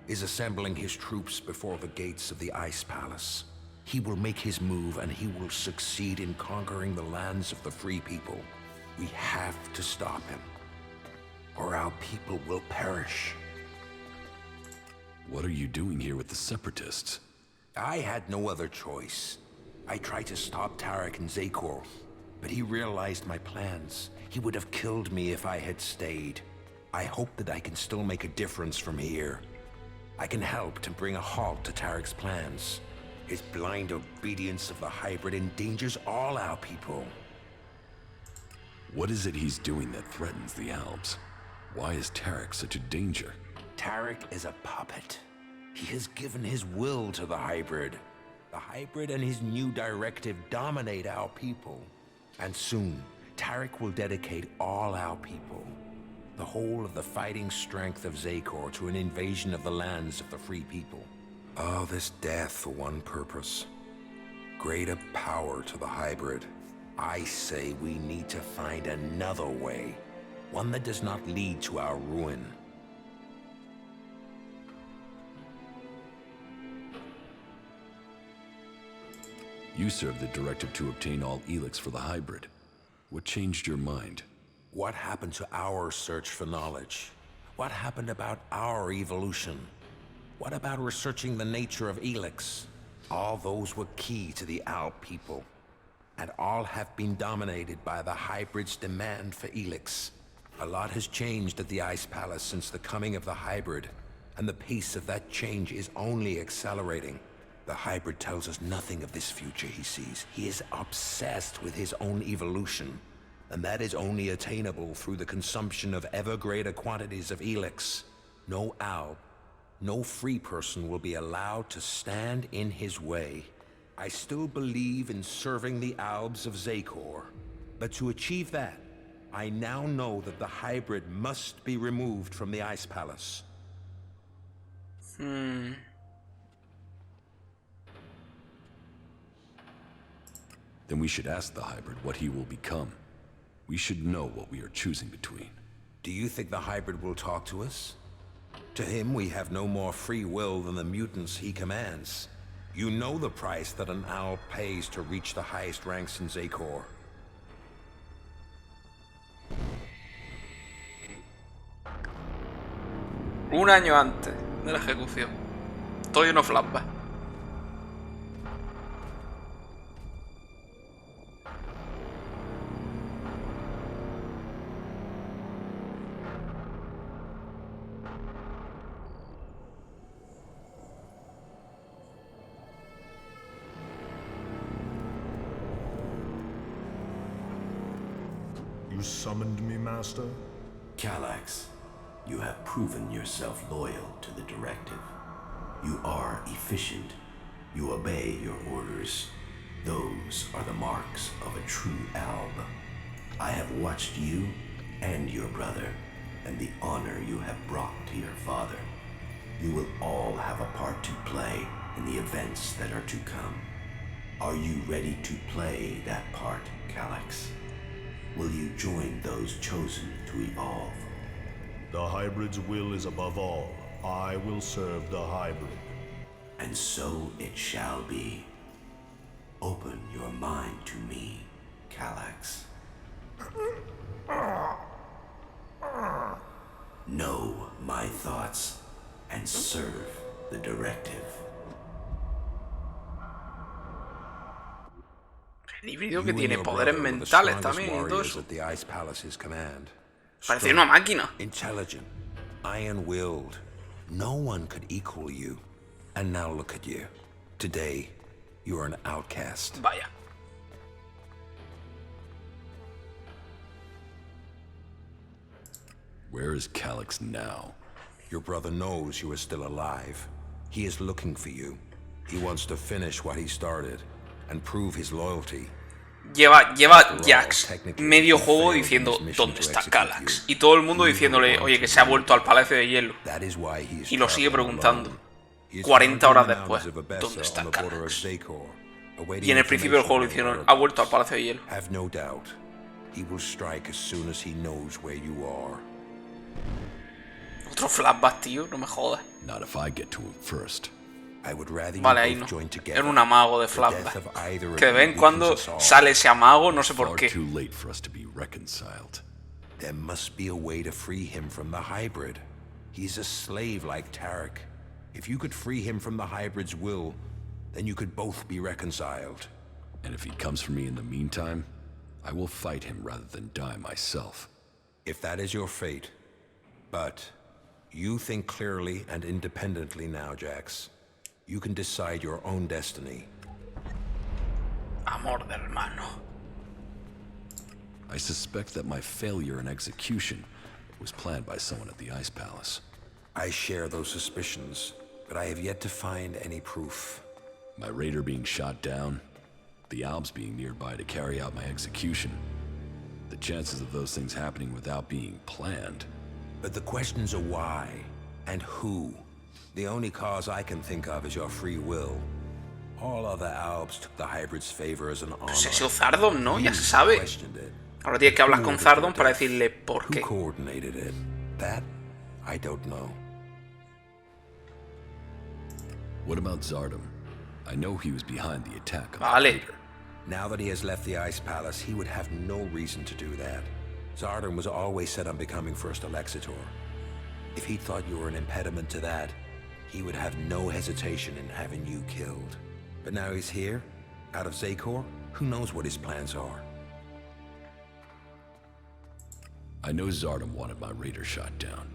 is assembling his troops before the gates of the Ice Palace. He will make his move, and he will succeed in conquering the lands of the free people. We have to stop him, or our people will perish. What are you doing here with the Separatists? I had no other choice. I tried to stop Tarek in Zakor, but he realized my plans. He would have killed me if I had stayed. I hope that I can still make a difference from here. I can help to bring a halt to Tarek's plans. His blind obedience of the hybrid endangers all our people. What is it he's doing that threatens the Albs? Why is Tarek such a danger? Tarek is a puppet. He has given his will to the hybrid. The hybrid and his new directive dominate our people. And soon, Tarek will dedicate all our people, the whole of the fighting strength of Zakor, to an invasion of the lands of the free people. All this death for one purpose. Greater power to the hybrid. I say we need to find another way. One that does not lead to our ruin. You served the directive to obtain all Elex for the hybrid. What changed your mind? What happened to our search for knowledge? What happened about our evolution? What about researching the nature of Elex? All those were key to the Alb people. And all have been dominated by the hybrid's demand for Elex. A lot has changed at the Ice Palace since the coming of the hybrid, and the pace of that change is only accelerating. The hybrid tells us nothing of this future he sees. He is obsessed with his own evolution, and that is only attainable through the consumption of ever greater quantities of Elex. No Alb, no free person will be allowed to stand in his way. I still believe in serving the Albs of Zakor, but to achieve that, I now know that the hybrid must be removed from the Ice Palace. Then we should ask the hybrid what he will become. We should know what we are choosing between. Do you think the hybrid will talk to us? To him, we have no more free will than the mutants he commands. You know the price that an owl pays to reach the highest ranks in Zakor. Un año antes de la ejecución. Estoy en flashback. You summoned me, Master? Calax, you have proven yourself loyal to the directive. You are efficient. You obey your orders. Those are the marks of a true Alb. I have watched you and your brother, and the honor you have brought to your father. You will all have a part to play in the events that are to come. Are you ready to play that part, Calax? Will you join those chosen to evolve? The hybrid's will is above all. I will serve the hybrid. And so it shall be. Open your mind to me, Calax. Know my thoughts and serve the directive. El híbrido que tiene poderes mentales también y todo eso. Parece una máquina. Intelligent, iron-willed. No one could equal you. And now look at you. Today, you are an outcast. Vaya. Where is Calax now? Your brother knows you are still alive. He is looking for you. He wants to finish what he started and prove his loyalty. Lleva Jax medio juego diciendo ¿dónde está Calax? Y todo el mundo diciéndole, oye, que se ha vuelto al Palacio de Hielo. Y lo sigue preguntando. 40 horas después, ¿dónde está Calax? Y en el principio del juego lo hicieron, ha vuelto al Palacio de Hielo. Have no doubt. He will strike as soon as he knows where you are. Otro flashback, tío, no me jodas. Not if I get to him first. Vale, ahí no. Era un amago de flashback. Que de vez en cuando sale ese amago, no sé por qué. There must be a way to free him from the hybrid. He's a slave like Tarek. If you could free him from the hybrid's will, then you could both be reconciled. And if he comes for me in the meantime, I will fight him rather than die myself. If that is your fate. But you think clearly and independently now, Jax. You can decide your own destiny. Amor de hermano. I suspect that my failure in execution was planned by someone at the Ice Palace. I share those suspicions, but I have yet to find any proof. My raider being shot down, the Albs being nearby to carry out my execution. The chances of those things happening without being planned. But the questions are why and who. The only cause I can think of is your free will. All other Albs took the hybrid's favor as an honor. Pues eso Zardon, ¿no? Ya se sabe. Ahora tienes que hablar con Zardon para decirle por qué. Who coordinated it? That I don't know. What about Zardom? I know he was behind the attack. Vale. Now that he has left the Ice Palace, he would have no reason to do that. Zardom was always set on becoming first Alexitor. If he thought you were an impediment to that, he would have no hesitation in having you killed. But now he's here, out of Zakor, who knows what his plans are? I know Zardom wanted my raider shot down.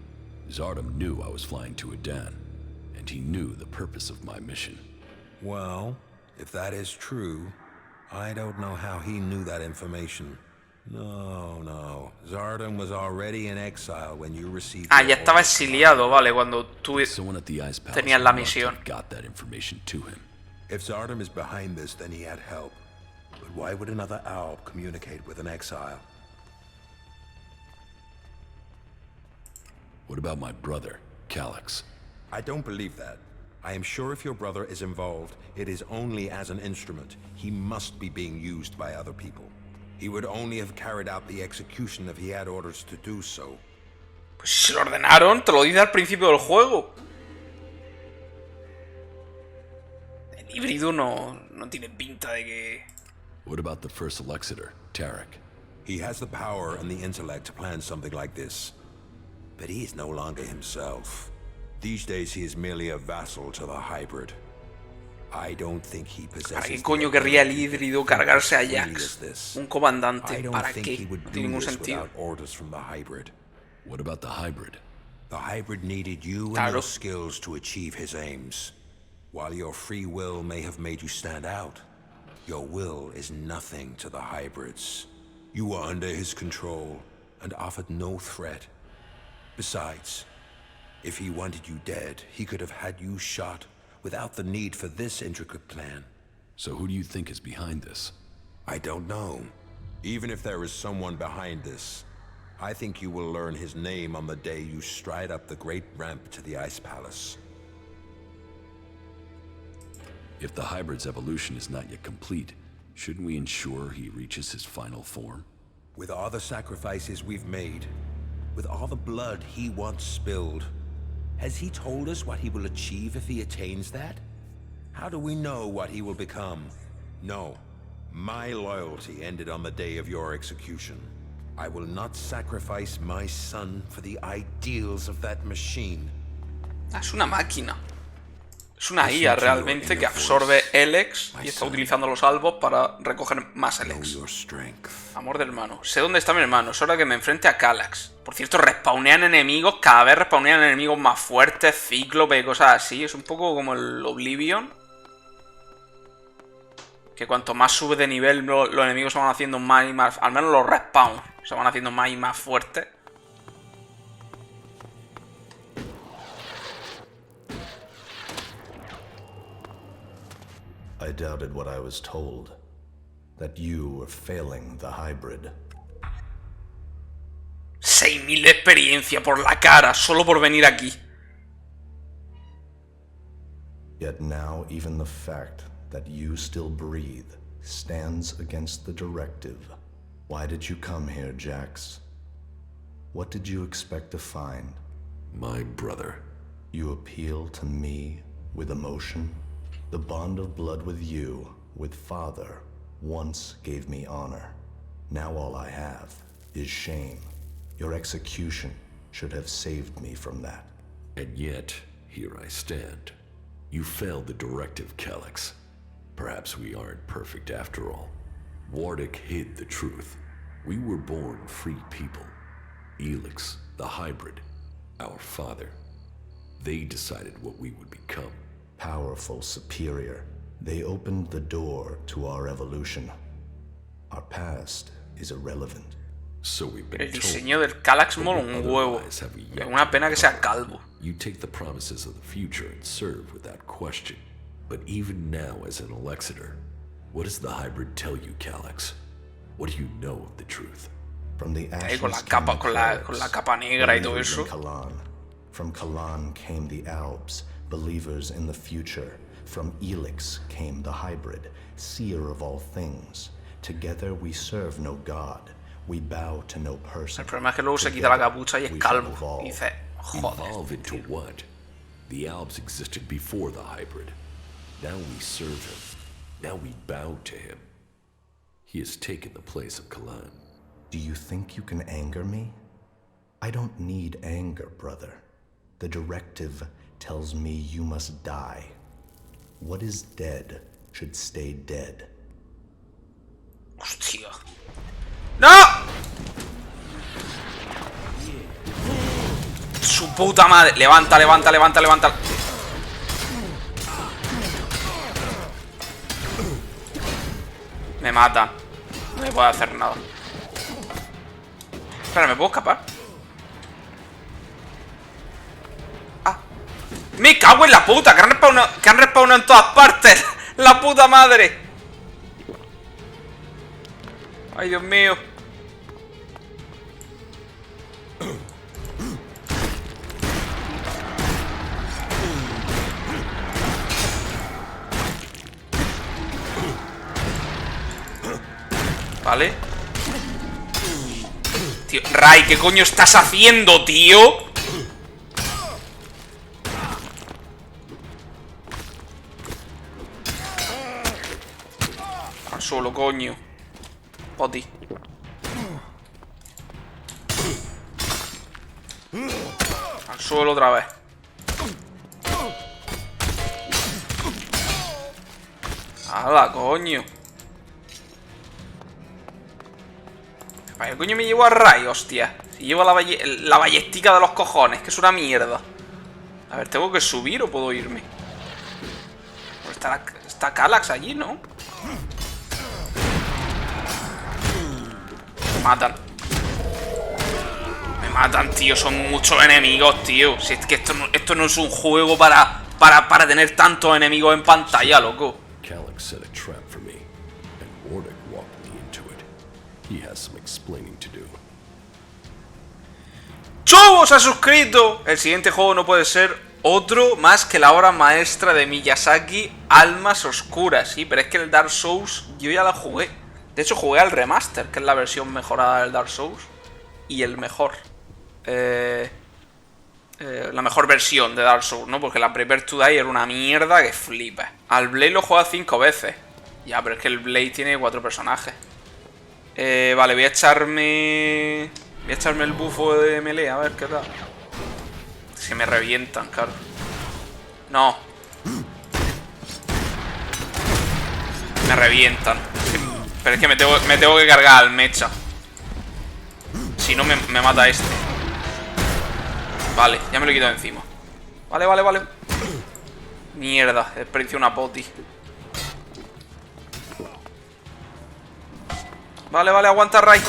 Zardom knew I was flying to Adan, and he knew the purpose of my mission. Well, if that is true, I don't know how he knew that information. No. Zardom was already in exile when you received. Ah, ya estaba exiliado, vale, cuando tú tenías la misión. Got that information to him. If Zardom is behind this, then he had help. But why would another Alb communicate with an exile? What about my brother, Calax? I don't believe that. I am sure if your brother is involved, it is only as an instrument. He must be being used by other people. He would only have carried out the execution if he had orders to do so. Pues si se lo ordenaron, te lo dice al principio del juego. El híbrido no tiene pinta de que... What about the first Alexitor, Tarek? He has the power and the intellect to plan something like this. But he is no longer himself. These days he is merely a vassal to the hybrid. I don't think he possesses. ¿Para qué coño querría el híbrido cargarse a Jax? Un comandante, ¿para qué? No tiene ningún sentido. Orders from the hybrid. What about the hybrid? The hybrid needed you and your skills to achieve his aims. While your free will may have made you stand out, your will is nothing to the hybrids. You were under his control and offered no threat. Besides, if he wanted you dead, he could have had you shot without the need for this intricate plan. So who do you think is behind this? I don't know. Even if there is someone behind this, I think you will learn his name on the day you stride up the great ramp to the Ice Palace. If the hybrid's evolution is not yet complete, shouldn't we ensure he reaches his final form? With all the sacrifices we've made, with all the blood he once spilled, has he told us what he will achieve if he attains that? How do we know what he will become? No. My loyalty ended on the day of your execution. I will not sacrifice my son for the ideals of that machine. Es una máquina. Es una IA realmente que absorbe Elex y está utilizando los albos para recoger más Elex. Amor del hermano. Sé dónde está mi hermano. Es hora que me enfrente a Calax. Por cierto, respawnean enemigos. Cada vez respawnean enemigos más fuertes, cíclope y cosas así. Es un poco como el Oblivion. Que cuanto más sube de nivel los enemigos se van haciendo más y más... Al menos los respawns se van haciendo más y más fuertes. I doubted what I was told. That you were failing the hybrid. 6.000 de experiencia por la cara, solo por venir aquí. Yet now even the fact that you still breathe stands against the directive. Why did you come here, Jax? What did you expect to find? My brother. You appeal to me with emotion? The bond of blood with you, with Father, once gave me honor. Now all I have is shame. Your execution should have saved me from that. And yet, here I stand. You failed the directive, Elex. Perhaps we aren't perfect after all. Wardic hid the truth. We were born free people. Elex, the hybrid, our father. They decided what we would become. Powerful, superior. They opened the door to our evolution. Our past is irrelevant. So we've been El diseño del Calax mola un huevo. Es una pena que sea calvo. You take the promises of the future and serve without question. But even now, as an Alexitor, what does the hybrid tell you, Elex? What do you know of the truth? From the ashes con la capa negra y todo eso. From Kalan came the Albs, believers in the future. From Elex came the hybrid, seer of all things. Together we serve no god. We bow to no person. El problema es que luego se quita la capucha y es calvo. Y dice, joder. Evolve into what? The Albs existed before the hybrid. Now we serve him. Now we bow to him. He has taken the place of Kalan. Do you think you can anger me? I don't need anger, brother. The directive tells me you must die. What is dead should stay dead. Hostia. ¡No! Su puta madre. Levanta, levanta, levanta, levanta. Me mata. No me puedo hacer nada. Espera, ¿me puedo escapar? Ah. Me cago en la puta. Que han respawnado en todas partes. La puta madre. Ay, Dios mío. Vale. Tío, Rai, ¿qué coño estás haciendo, tío? Al suelo, coño. Poti. Al suelo otra vez. ¡Hala, coño! ¿Para qué coño me llevo a Rai, hostia? Si llevo la ballestica de los cojones, que es una mierda. A ver, ¿tengo que subir o puedo irme? Está Calax allí, ¿no? Me matan. Me matan, tío. Son muchos enemigos, tío. Si es que esto no es un juego para tener tantos enemigos en pantalla, loco. Calax set a trap for me, and Wardic walked me into it. He has some explaining to do. ¡Chubo se ha suscrito! El siguiente juego no puede ser otro más que la obra maestra de Miyazaki, Almas Oscuras. Sí, pero es que el Dark Souls yo ya la jugué. De hecho, jugué al remaster, que es la versión mejorada del Dark Souls. Y el mejor. La mejor versión de Dark Souls, ¿no? Porque la Prepare to Die era una mierda que flipa. Al Blade lo juega 5 veces. Ya, pero es que el Blade tiene 4 personajes. Vale, voy a echarme el bufo de melee, a ver qué tal. Se me revientan, claro. No. Me revientan. Pero es que me tengo que cargar al mecha. Si no, me mata este. Vale, ya me lo he quitado encima. Vale, vale, vale. Mierda, he desperdiciado una poti. Vale, vale, aguanta, Rai.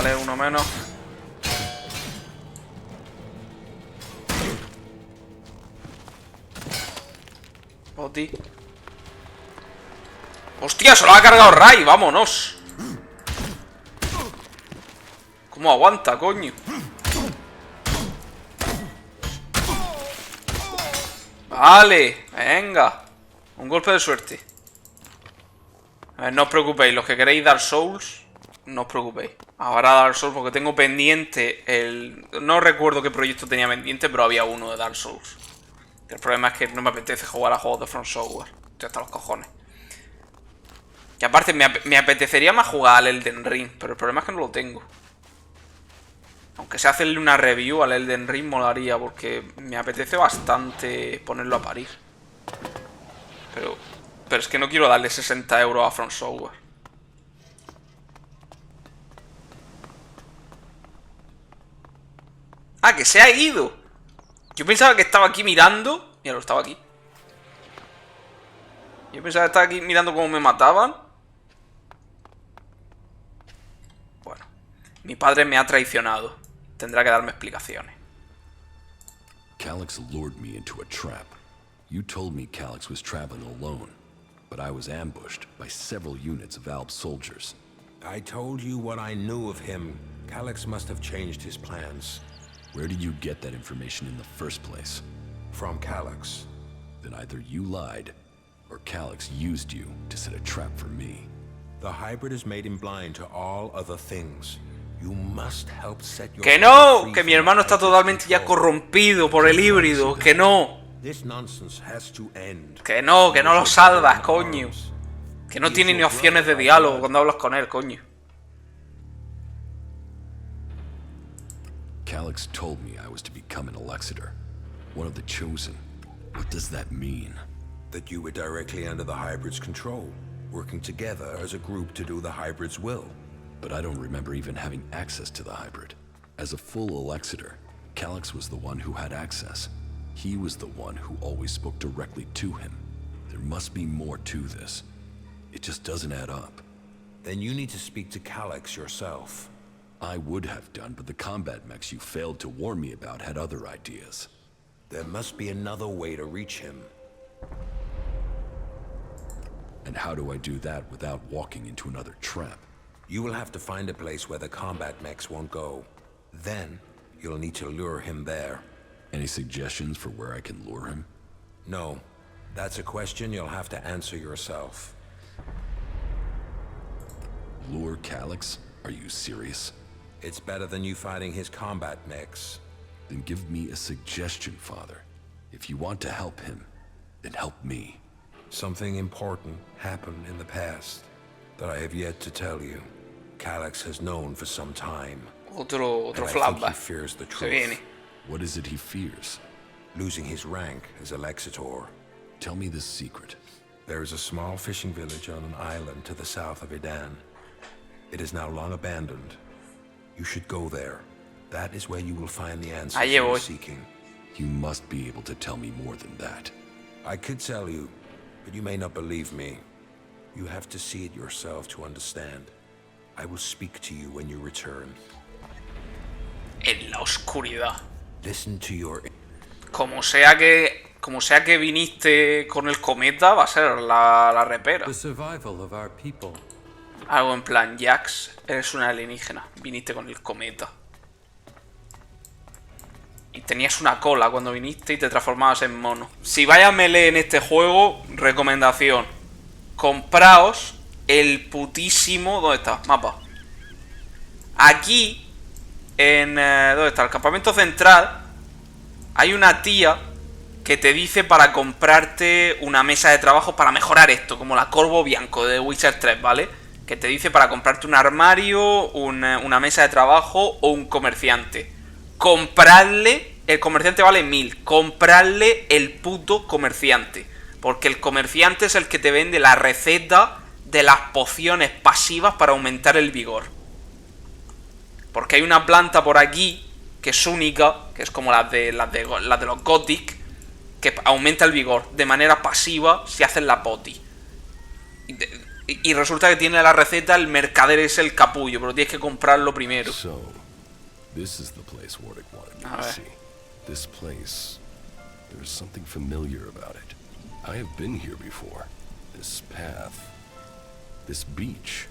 Vale, uno menos. Oti. ¡Hostia! Se lo ha cargado Ray. Vámonos. ¿Cómo aguanta, coño? Vale, venga. Un golpe de suerte. A ver, no os preocupéis. Los que queréis Dark Souls, no os preocupéis. Ahora Dark Souls porque tengo pendiente el... No recuerdo qué proyecto tenía pendiente, pero había uno de Dark Souls. El problema es que no me apetece jugar a juegos de From Software. Estoy hasta los cojones. Y aparte me apetecería más jugar al Elden Ring, pero el problema es que no lo tengo. Aunque sea hacerle una review al Elden Ring molaría, porque me apetece bastante ponerlo a parir. Pero es que no quiero darle 60 euros a From Software. ¡Ah, que se ha ido! Yo pensaba que estaba aquí mirando. Mira, lo estaba aquí. Yo pensaba que estaba aquí mirando cómo me mataban. Bueno, mi padre me ha traicionado. Tendrá que darme explicaciones. Calyx lured me into a trap. You told me Calyx was traveling alone, but I was ambushed by several units of Alb soldiers. I told you what I knew of him. Calyx must have changed his plans. Where did you get that information in the first place? From Calyx. Then either you lied, or Calyx used you to set a trap for me. The hybrid has made him blind to all other things. You must help set your... ¡Que no! Que mi hermano está totalmente ya corrompido por el híbrido. ¡Que no! This nonsense has to end. ¡Que no! ¡Que no lo salvas, coño! Que no tiene ni opciones de diálogo cuando hablas con él, coño. Calyx told me I was to become an Elexitor, one of the chosen. What does that mean? That you were directly under the hybrid's control, working together as a group to do the hybrid's will. But I don't remember even having access to the hybrid. As a full Elexitor, Calyx was the one who had access. He was the one who always spoke directly to him. There must be more to this. It just doesn't add up. Then you need to speak to Calyx yourself. I would have done, but the combat mechs you failed to warn me about had other ideas. There must be another way to reach him. And how do I do that without walking into another trap? You will have to find a place where the combat mechs won't go. Then, you'll need to lure him there. Any suggestions for where I can lure him? No. That's a question you'll have to answer yourself. Lure Calyx? Are you serious? It's better than you fighting his combat mechs. Then give me a suggestion, Father. If you want to help him, then help me. Something important happened in the past that I have yet to tell you. Calyx has known for some time. Otro and I think flashback. he fears the Se viene. truth. What is it he fears? Losing his rank as Elexitor. Tell me the secret. There is a small fishing village on an island to the south of Idan. It is now long abandoned. You should go there. That is where you will find the answers Allí you voy. are seeking. You must be able to tell me more than that. I could tell you, but you may not believe me. You have to see it yourself to understand. I will speak to you when you return. En la oscuridad. Listen to your... Como sea que viniste con el cometa, va a ser la repera. The survival of our people. Algo en plan, Jax, eres una alienígena. Viniste con el cometa. Y tenías una cola cuando viniste y te transformabas en mono. Si vais a melee en este juego, recomendación. Compraos el putísimo... ¿Dónde está? Mapa. Aquí, en... ¿dónde está? El campamento central. Hay una tía que te dice para comprarte una mesa de trabajo para mejorar esto. Como la Corvo Bianco de Witcher 3, ¿vale? Que te dice para comprarte un armario, una mesa de trabajo o un comerciante. Compradle, el comerciante vale 1000. Compradle el puto comerciante. Porque el comerciante es el que te vende la receta de las pociones pasivas para aumentar el vigor. Porque hay una planta por aquí que es única, que es como las de los Gothic, que aumenta el vigor de manera pasiva si haces la poti. Y resulta que tiene la receta, el mercader es el capullo, pero tienes que comprarlo primero. So, this is the place Wardick wanted me to see. This place, there's something familiar about it. I have been here before. This path, this beach.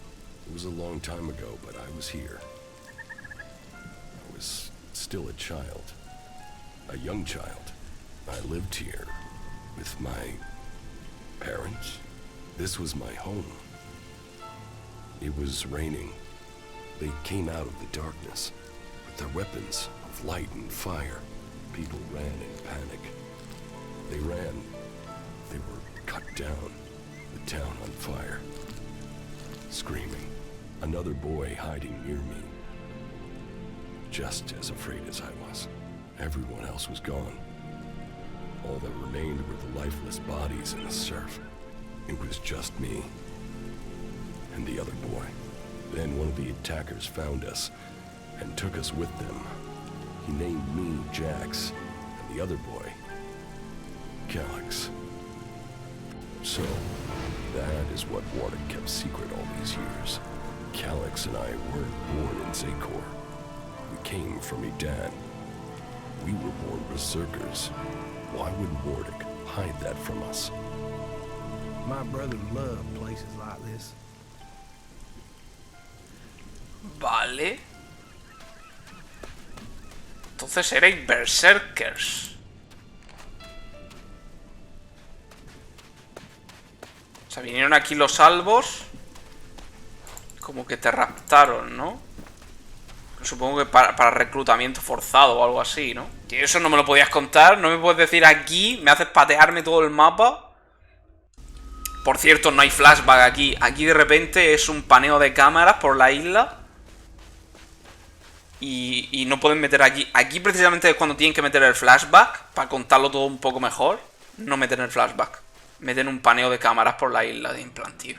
It was a long time ago, but I was here. I was still a child, a young child. I lived here with my parents. This was my home. It was raining. They came out of the darkness with their weapons of light and fire. People ran in panic. They ran. They were cut down. The town on fire. Screaming. Another boy hiding near me. Just as afraid as I was. Everyone else was gone. All that remained were the lifeless bodies in the surf. It was just me. And the other boy. Then one of the attackers found us and took us with them. He named me Jax, and the other boy, Elex. So, that is what Wardick kept secret all these years. Elex and I weren't born in Zakor. We came from Edan. We were born berserkers. Why would Wardick hide that from us? My brother loved places like this. Vale. Entonces erais Berserkers. O sea, vinieron aquí los albos. Como que te raptaron, ¿no? Supongo que para reclutamiento forzado o algo así, ¿no? Y eso no me lo podías contar. No me puedes decir aquí. Me haces patearme todo el mapa. Por cierto, no hay flashback aquí. Aquí de repente es un paneo de cámaras por la isla. Y no pueden meter aquí. Aquí precisamente es cuando tienen que meter el flashback. Para contarlo todo un poco mejor. No meten el flashback. Meten un paneo de cámaras por la isla de implantío.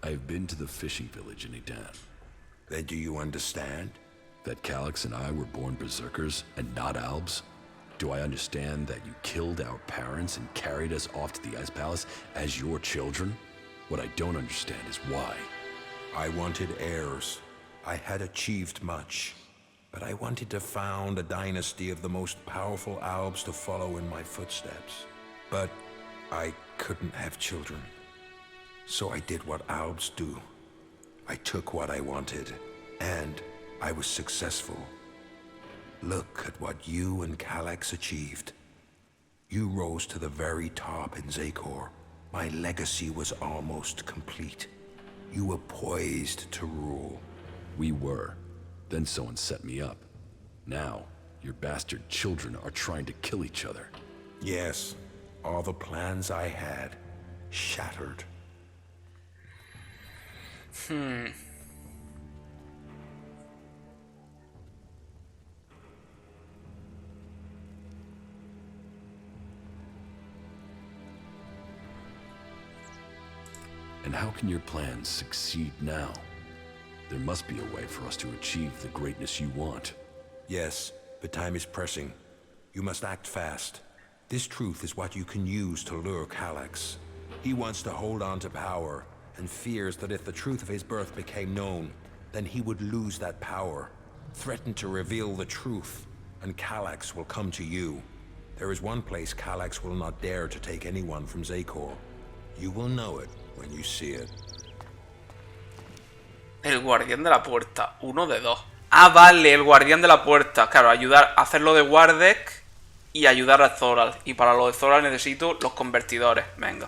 I've been to the fishing village in Edan. Then do you understand? That Elex and I were born berserkers and not albs? Do I understand that you killed our parents and carried us off to the Ice Palace as your children? What I don't understand is why. I wanted heirs. I had achieved much. But I wanted to found a dynasty of the most powerful albs to follow in my footsteps. But I couldn't have children. So I did what albs do. I took what I wanted, and I was successful. Look at what you and Elex achieved. You rose to the very top in Zakor. My legacy was almost complete. You were poised to rule. We were. Then someone set me up. Now, your bastard children are trying to kill each other. Yes, all the plans I had shattered. And how can your plans succeed now? There must be a way for us to achieve the greatness you want. Yes, but time is pressing. You must act fast. This truth is what you can use to lure Elex. He wants to hold on to power, and fears that if the truth of his birth became known, then he would lose that power. Threaten to reveal the truth, and Elex will come to you. There is one place Elex will not dare to take anyone from Zakor. You will know it when you see it. El guardián de la puerta, 1 de 2. Ah, vale, el guardián de la puerta. Claro, ayudar a hacerlo de Wardick y ayudar a Zoral. Y para lo de Zoral necesito los convertidores. Venga,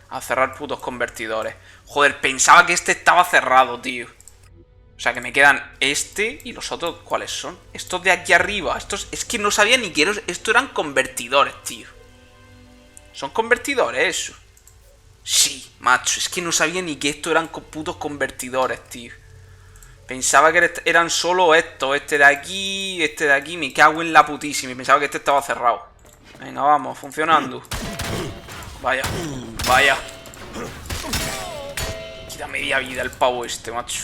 a cerrar putos convertidores. Joder, pensaba que este estaba cerrado, tío. O sea, que me quedan este y los otros, ¿cuáles son? Estos de aquí arriba. Estos, es que no sabía ni que esto eran convertidores, tío. ¿Son convertidores eso? Sí, macho, es que no sabía ni que esto eran putos convertidores, tío. Pensaba que eran solo estos. Este de aquí, me cago en la putísima. Y pensaba que este estaba cerrado. Venga, vamos, funcionando. Vaya, vaya. Quita media vida el pavo este, macho.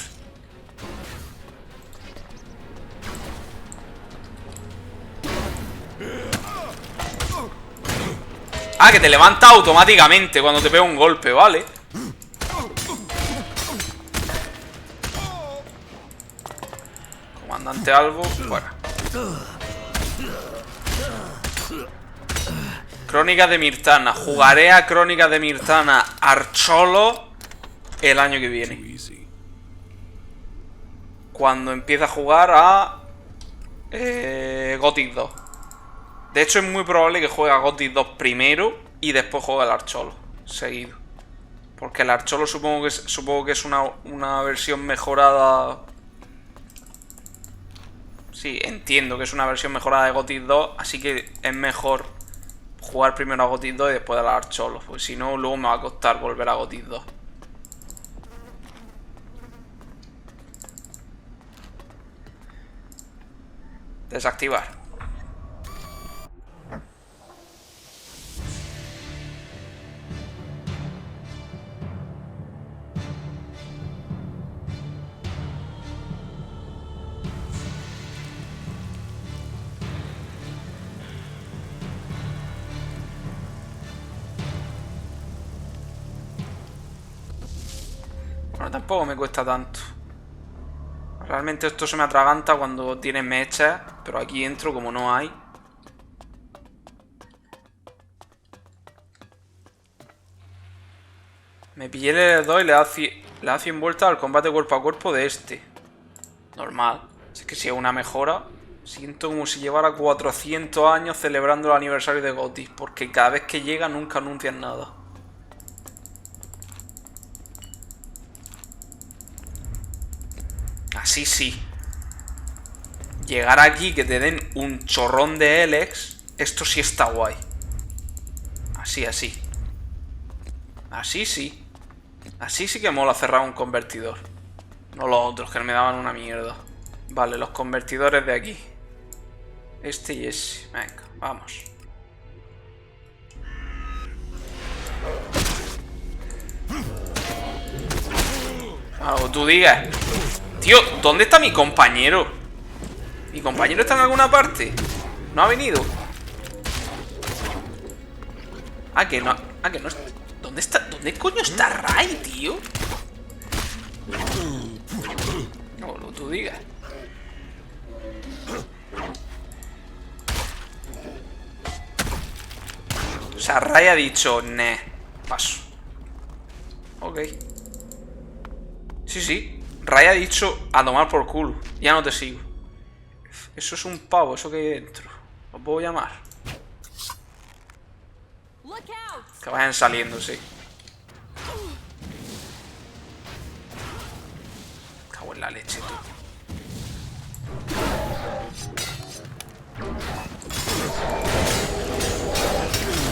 Ah, que te levanta automáticamente cuando te pega un golpe, vale. Comandante Albo, fuera. Crónicas de Mirtana. Jugaré a Crónicas de Mirtana Archolo el año que viene. Cuando empiece a jugar a Gothic 2. De hecho, es muy probable que juegue a Gothic 2 primero y después juegue al Archolo seguido. Porque el Archolo supongo que es una versión mejorada. Sí, entiendo que es una versión mejorada de Gothic 2, así que es mejor jugar primero a Gothic 2 y después al Archolo, porque si no, luego me va a costar volver a Gothic 2. Desactivar. Bueno, tampoco me cuesta tanto. Realmente esto se me atraganta cuando tiene mechas, pero aquí entro como no hay. Me pillé el L2 y le da 100 vueltas al combate cuerpo a cuerpo de este. Normal. Es que si es una mejora. Siento como si llevara 400 años celebrando el aniversario de Gothic, porque cada vez que llega nunca anuncian nada. Así sí. Llegar aquí, que te den un chorrón de Elex, esto sí está guay. Así, así. Así sí. Así sí que mola cerrar un convertidor. No los otros, que me daban una mierda. Vale, los convertidores de aquí. Este y ese. Venga, vamos. Algo tú digas. Tío, ¿dónde está mi compañero? ¿Mi compañero está en alguna parte? ¿No ha venido? Ah, que no. Ah, que no. ¿Dónde está? ¿Dónde coño está Ray, tío? No, lo tú digas. O sea, Ray ha dicho, ne, paso. Ok. Sí, sí. Ray ha dicho a tomar por culo. Ya no te sigo. Eso es un pavo, eso que hay dentro. ¿Lo puedo llamar? Que vayan saliendo, sí. Cago en la leche, tú.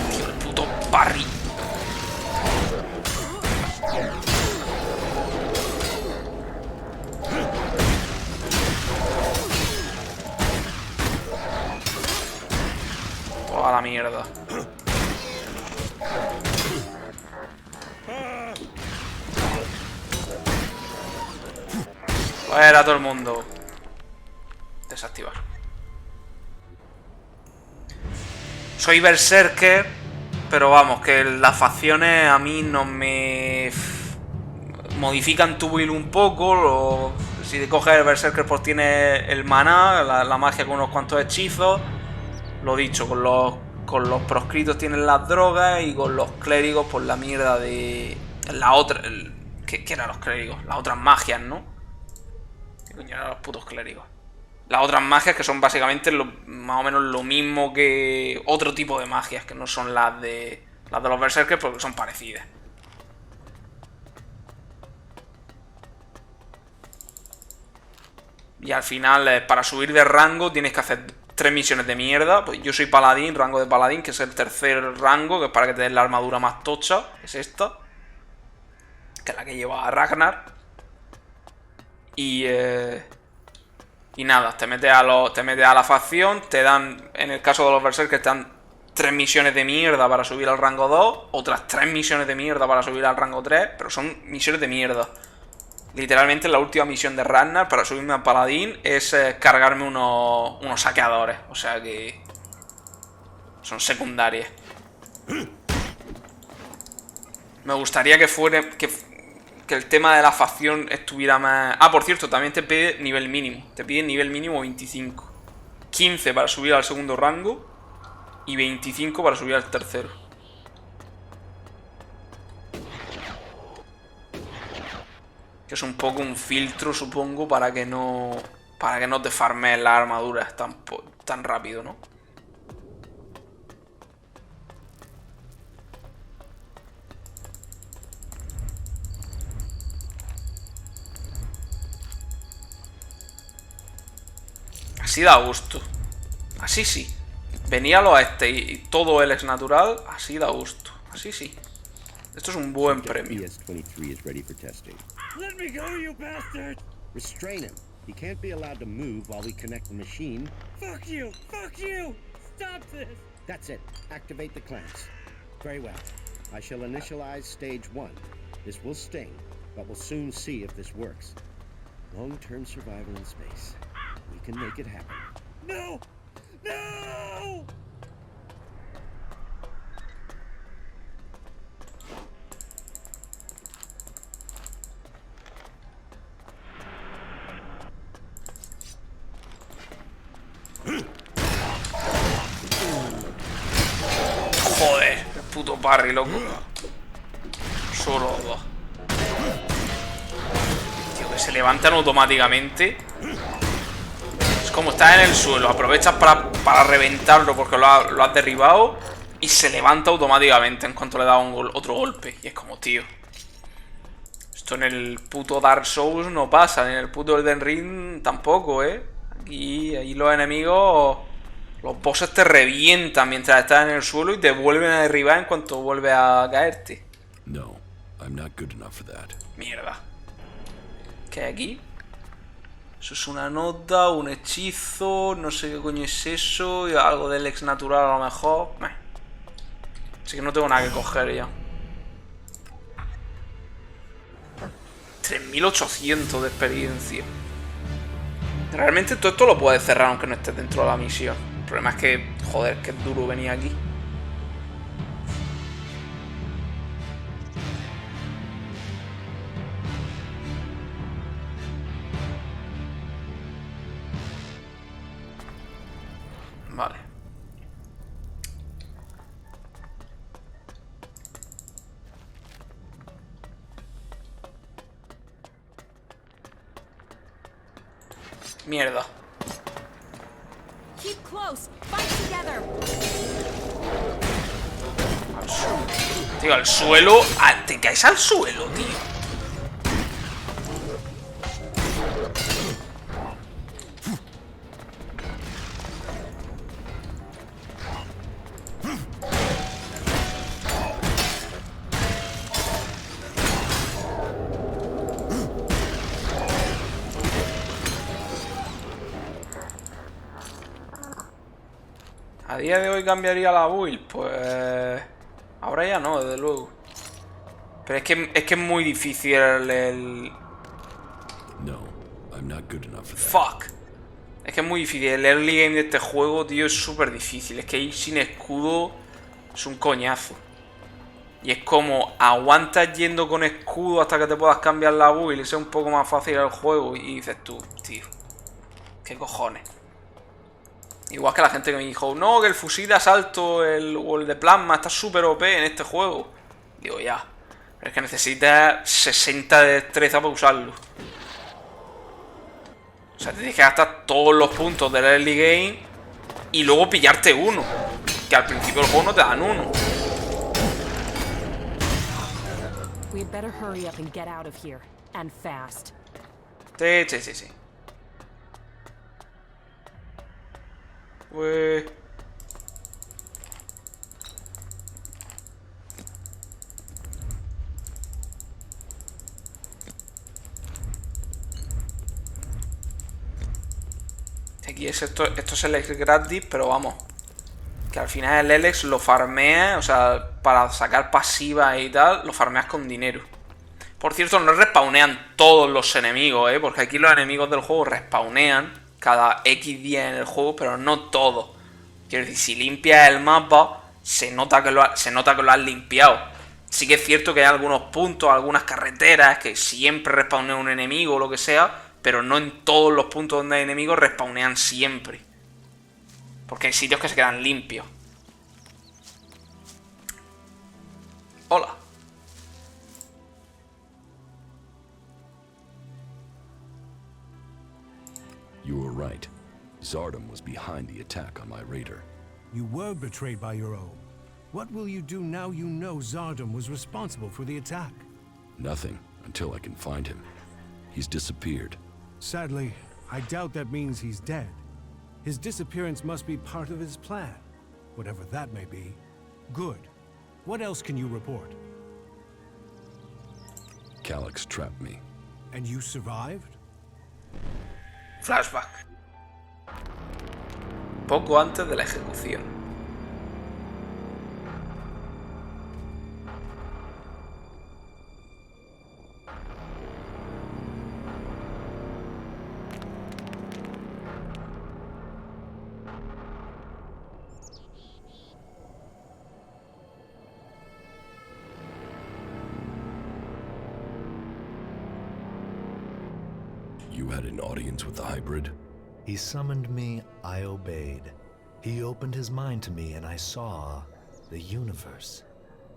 Tío, el puto parry. Toda la mierda. Fuera todo el mundo. Desactivar. Soy Berserker, pero vamos, que las facciones a mí no me modifican tu build un poco. Si te coges el Berserker, pues tiene el maná, la magia con unos cuantos hechizos. Lo dicho, con los proscritos tienen las drogas y con los clérigos, pues la mierda de la otra. ¿Qué eran los clérigos? Las otras magias, ¿no? ¿Qué coño eran los putos clérigos? Las otras magias que son básicamente más o menos lo mismo que otro tipo de magias, que no son las de los berserkers, porque son parecidas. Y al final, para subir de rango, tienes que hacer 3 misiones de mierda. Pues yo soy paladín, rango de paladín, que es el tercer rango, que es para que te den la armadura más tocha. Es esta, que es la que lleva a Ragnar. Y nada, te metes a la facción, te dan, en el caso de los berserkers, te dan 3 misiones de mierda para subir al rango 2, otras 3 misiones de mierda para subir al rango 3, pero son misiones de mierda. Literalmente la última misión de Ragnar para subirme a paladín es cargarme unos saqueadores, o sea que son secundarias. Me gustaría que fuera... Que el tema de la facción estuviera más... Ah, por cierto, también te pide nivel mínimo. Te pide nivel mínimo 25. 15 para subir al segundo rango. Y 25 para subir al tercero. Que es un poco un filtro, supongo, para que no... Para que no te farmees las armaduras tan rápido, ¿no? Así da gusto. Así sí. Venía a este y todo Elex natural, así da gusto. Así sí. Esto es un buen premio. PS-23 is ready for testing. Let me go, you bastard! Restrain him. He can't be allowed to move while we connect the machine. Fuck you! Fuck you! Stop this! That's it. Activate the clamps. Very well. I shall initialize stage 1. This will sting, but we'll soon see if this works. Long-term survival in space. We can make it happen. No! No! Joder, el puto parry, loco. Solo dos. Tío, que se levantan automáticamente. Es como estás en el suelo. Aprovechas para reventarlo porque lo has derribado. Y se levanta automáticamente en cuanto le da otro golpe. Y es como, tío. Esto en el puto Dark Souls no pasa. En el puto Elden Ring tampoco, ¿eh? Ahí los enemigos... Los bosses te revientan mientras estás en el suelo y te vuelven a derribar en cuanto vuelves a caerte. No, I'm not good enough for that. Mierda. ¿Qué hay aquí? Eso es una nota, un hechizo, no sé qué coño es eso, y algo del ex natural a lo mejor. Así que no tengo nada que coger ya. 3800 de experiencia. Realmente todo esto lo puedes cerrar aunque no estés dentro de la misión. El problema es que, joder, que es duro venir aquí. Vale. Mierda. Keep close. Fight together. Al suelo. Tío, al suelo. Te caes al suelo, tío. A día de hoy cambiaría la build, pues... Ahora ya no, desde luego. Pero es que es muy difícil el... No, I'm not good enough for that. Fuck. Es que es muy difícil. El early game de este juego, tío, es súper difícil. Es que ir sin escudo es un coñazo. Y es como aguantas yendo con escudo hasta que te puedas cambiar la build y sea un poco más fácil el juego. Y dices tú, tío, ¿qué cojones? Igual que la gente que me dijo, no, que el fusil de asalto o el de plasma está súper OP en este juego. Digo, ya. Pero es que necesitas 60 de destreza para usarlo. O sea, te tienes que gastar todos los puntos del early game y luego pillarte uno. Que al principio del juego no te dan uno. We'd better hurry up and get out of here. And fast. Sí. Pues... Aquí es esto es Elex gratis, pero vamos. Que al final el Elex lo farmeas, o sea, para sacar pasivas y tal, lo farmeas con dinero. Por cierto, no respawnean todos los enemigos, porque aquí los enemigos del juego respawnean cada X días en el juego, pero no todos. Quiero decir, si limpias el mapa, se nota que lo has limpiado. Sí que es cierto que hay algunos puntos, algunas carreteras que siempre respawnean un enemigo o lo que sea, pero no en todos los puntos donde hay enemigos respawnean siempre. Porque hay sitios que se quedan limpios. Hola. You were right. Zardom was behind the attack on my raider. You were betrayed by your own. What will you do now you know Zardom was responsible for the attack? Nothing, until I can find him. He's disappeared. Sadly, I doubt that means he's dead. His disappearance must be part of his plan, whatever that may be. Good. What else can you report? Calyx trapped me. And you survived? Flashback. Poco antes de la ejecución. You had an audience with the hybrid? He summoned me, I obeyed. He opened his mind to me and I saw the universe.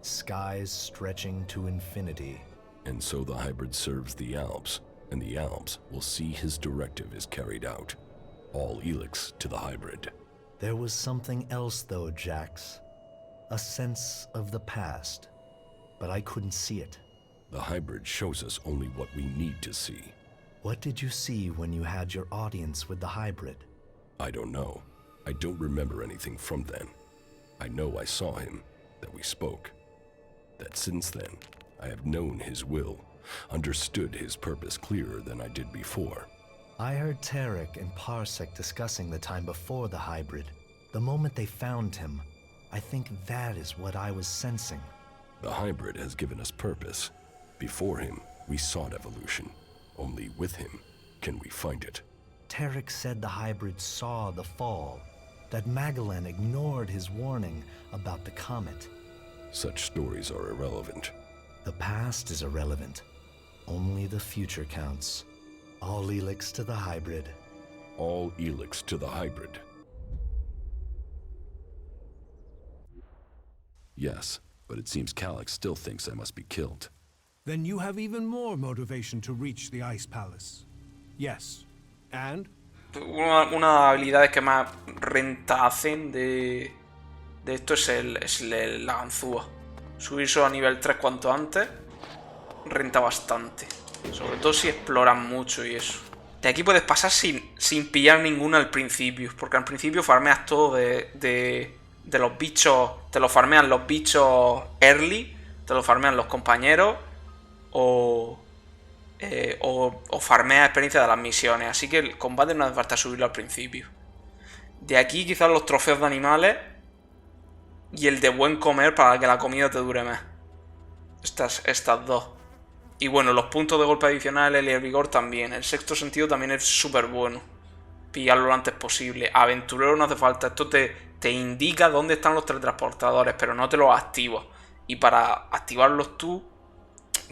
Skies stretching to infinity. And so the hybrid serves the Alps, and the Alps will see his directive is carried out. All Elex to the hybrid. There was something else though, Jax. A sense of the past. But I couldn't see it. The hybrid shows us only what we need to see. What did you see when you had your audience with the hybrid? I don't know. I don't remember anything from then. I know I saw him, that we spoke. That since then, I have known his will, understood his purpose clearer than I did before. I heard Tarek and Parsec discussing the time before the hybrid. The moment they found him, I think that is what I was sensing. The hybrid has given us purpose. Before him, we sought evolution. Only with him can we find it. Tarek said the hybrid saw the fall, that Magellan ignored his warning about the comet. Such stories are irrelevant. The past is irrelevant. Only the future counts. All Elex to the hybrid. All Elex to the hybrid. Yes, but it seems Calyx still thinks I must be killed. Then you have even more motivation to reach the Ice Palace. Yes. And? Una de las habilidades que más renta hacen de esto es la ganzúa. Subirse a nivel 3 cuanto antes renta bastante. Sobre todo si exploran mucho y eso. De aquí puedes pasar sin pillar ninguna al principio. Porque al principio farmeas todo de los bichos. Te lo farmean los bichos early. Te lo farmean los compañeros. O farmeas experiencia de las misiones. Así que el combate no hace falta subirlo al principio. De aquí quizás los trofeos de animales. Y el de buen comer para que la comida te dure más. Estas dos. Y bueno, los puntos de golpe adicionales y el vigor también. El sexto sentido también es súper bueno. Pillarlo lo antes posible. Aventurero no hace falta. Esto te indica dónde están los teletransportadores, pero no te los activa. Y para activarlos tú,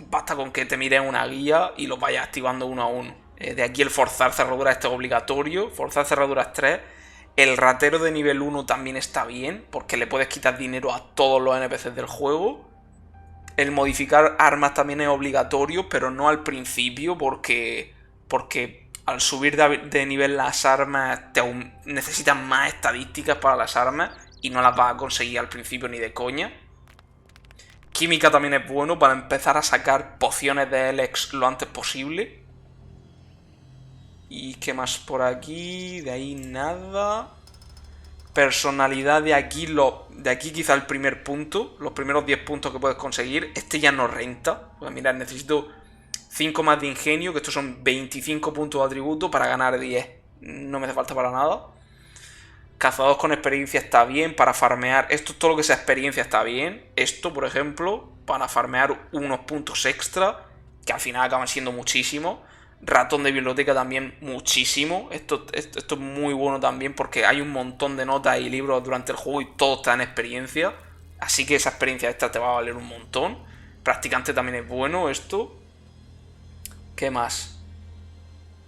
basta con que te mires una guía y los vayas activando uno a uno. De aquí el forzar cerraduras este es obligatorio. Forzar cerraduras 3. El ratero de nivel 1 también está bien, porque le puedes quitar dinero a todos los NPCs del juego. El modificar armas también es obligatorio, pero no al principio, porque al subir de nivel las armas necesitas más estadísticas para las armas y no las vas a conseguir al principio ni de coña. Química también es bueno para empezar a sacar pociones de Elex lo antes posible. ¿Y qué más por aquí? De ahí nada. Personalidad de aquí quizá el primer punto. Los primeros 10 puntos que puedes conseguir. Este ya no renta. Pues mirad, necesito 5 más de ingenio, que estos son 25 puntos de atributo para ganar 10. No me hace falta para nada. Cazadores con experiencia está bien para farmear. Esto, todo lo que sea experiencia está bien. Esto, por ejemplo, para farmear unos puntos extra, que al final acaban siendo muchísimos. Ratón de biblioteca también muchísimo. Esto es muy bueno también porque hay un montón de notas y libros durante el juego y todo está en experiencia. Así que esa experiencia esta te va a valer un montón. Practicante también es bueno esto. ¿Qué más?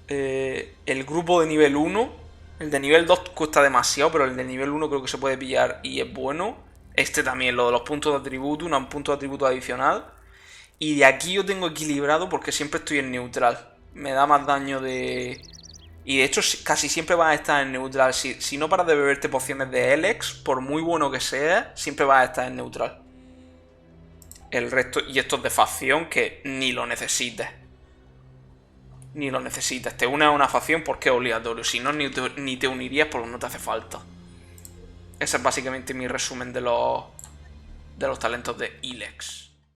El grupo de nivel 1. El de nivel 2 cuesta demasiado, pero el de nivel 1 creo que se puede pillar y es bueno. Este también, lo de los puntos de atributo, un punto de atributo adicional. Y de aquí yo tengo equilibrado porque siempre estoy en neutral. Me da más daño de... Y de hecho casi siempre vas a estar en neutral. Si no paras de beberte pociones de Elex, por muy bueno que sea, siempre vas a estar en neutral. El resto... Y estos de facción que ni lo necesites. Ni lo necesitas. Te unes a una facción porque es obligatorio. Si no, ni te unirías porque no te hace falta. Ese es básicamente mi resumen de los talentos de Elex.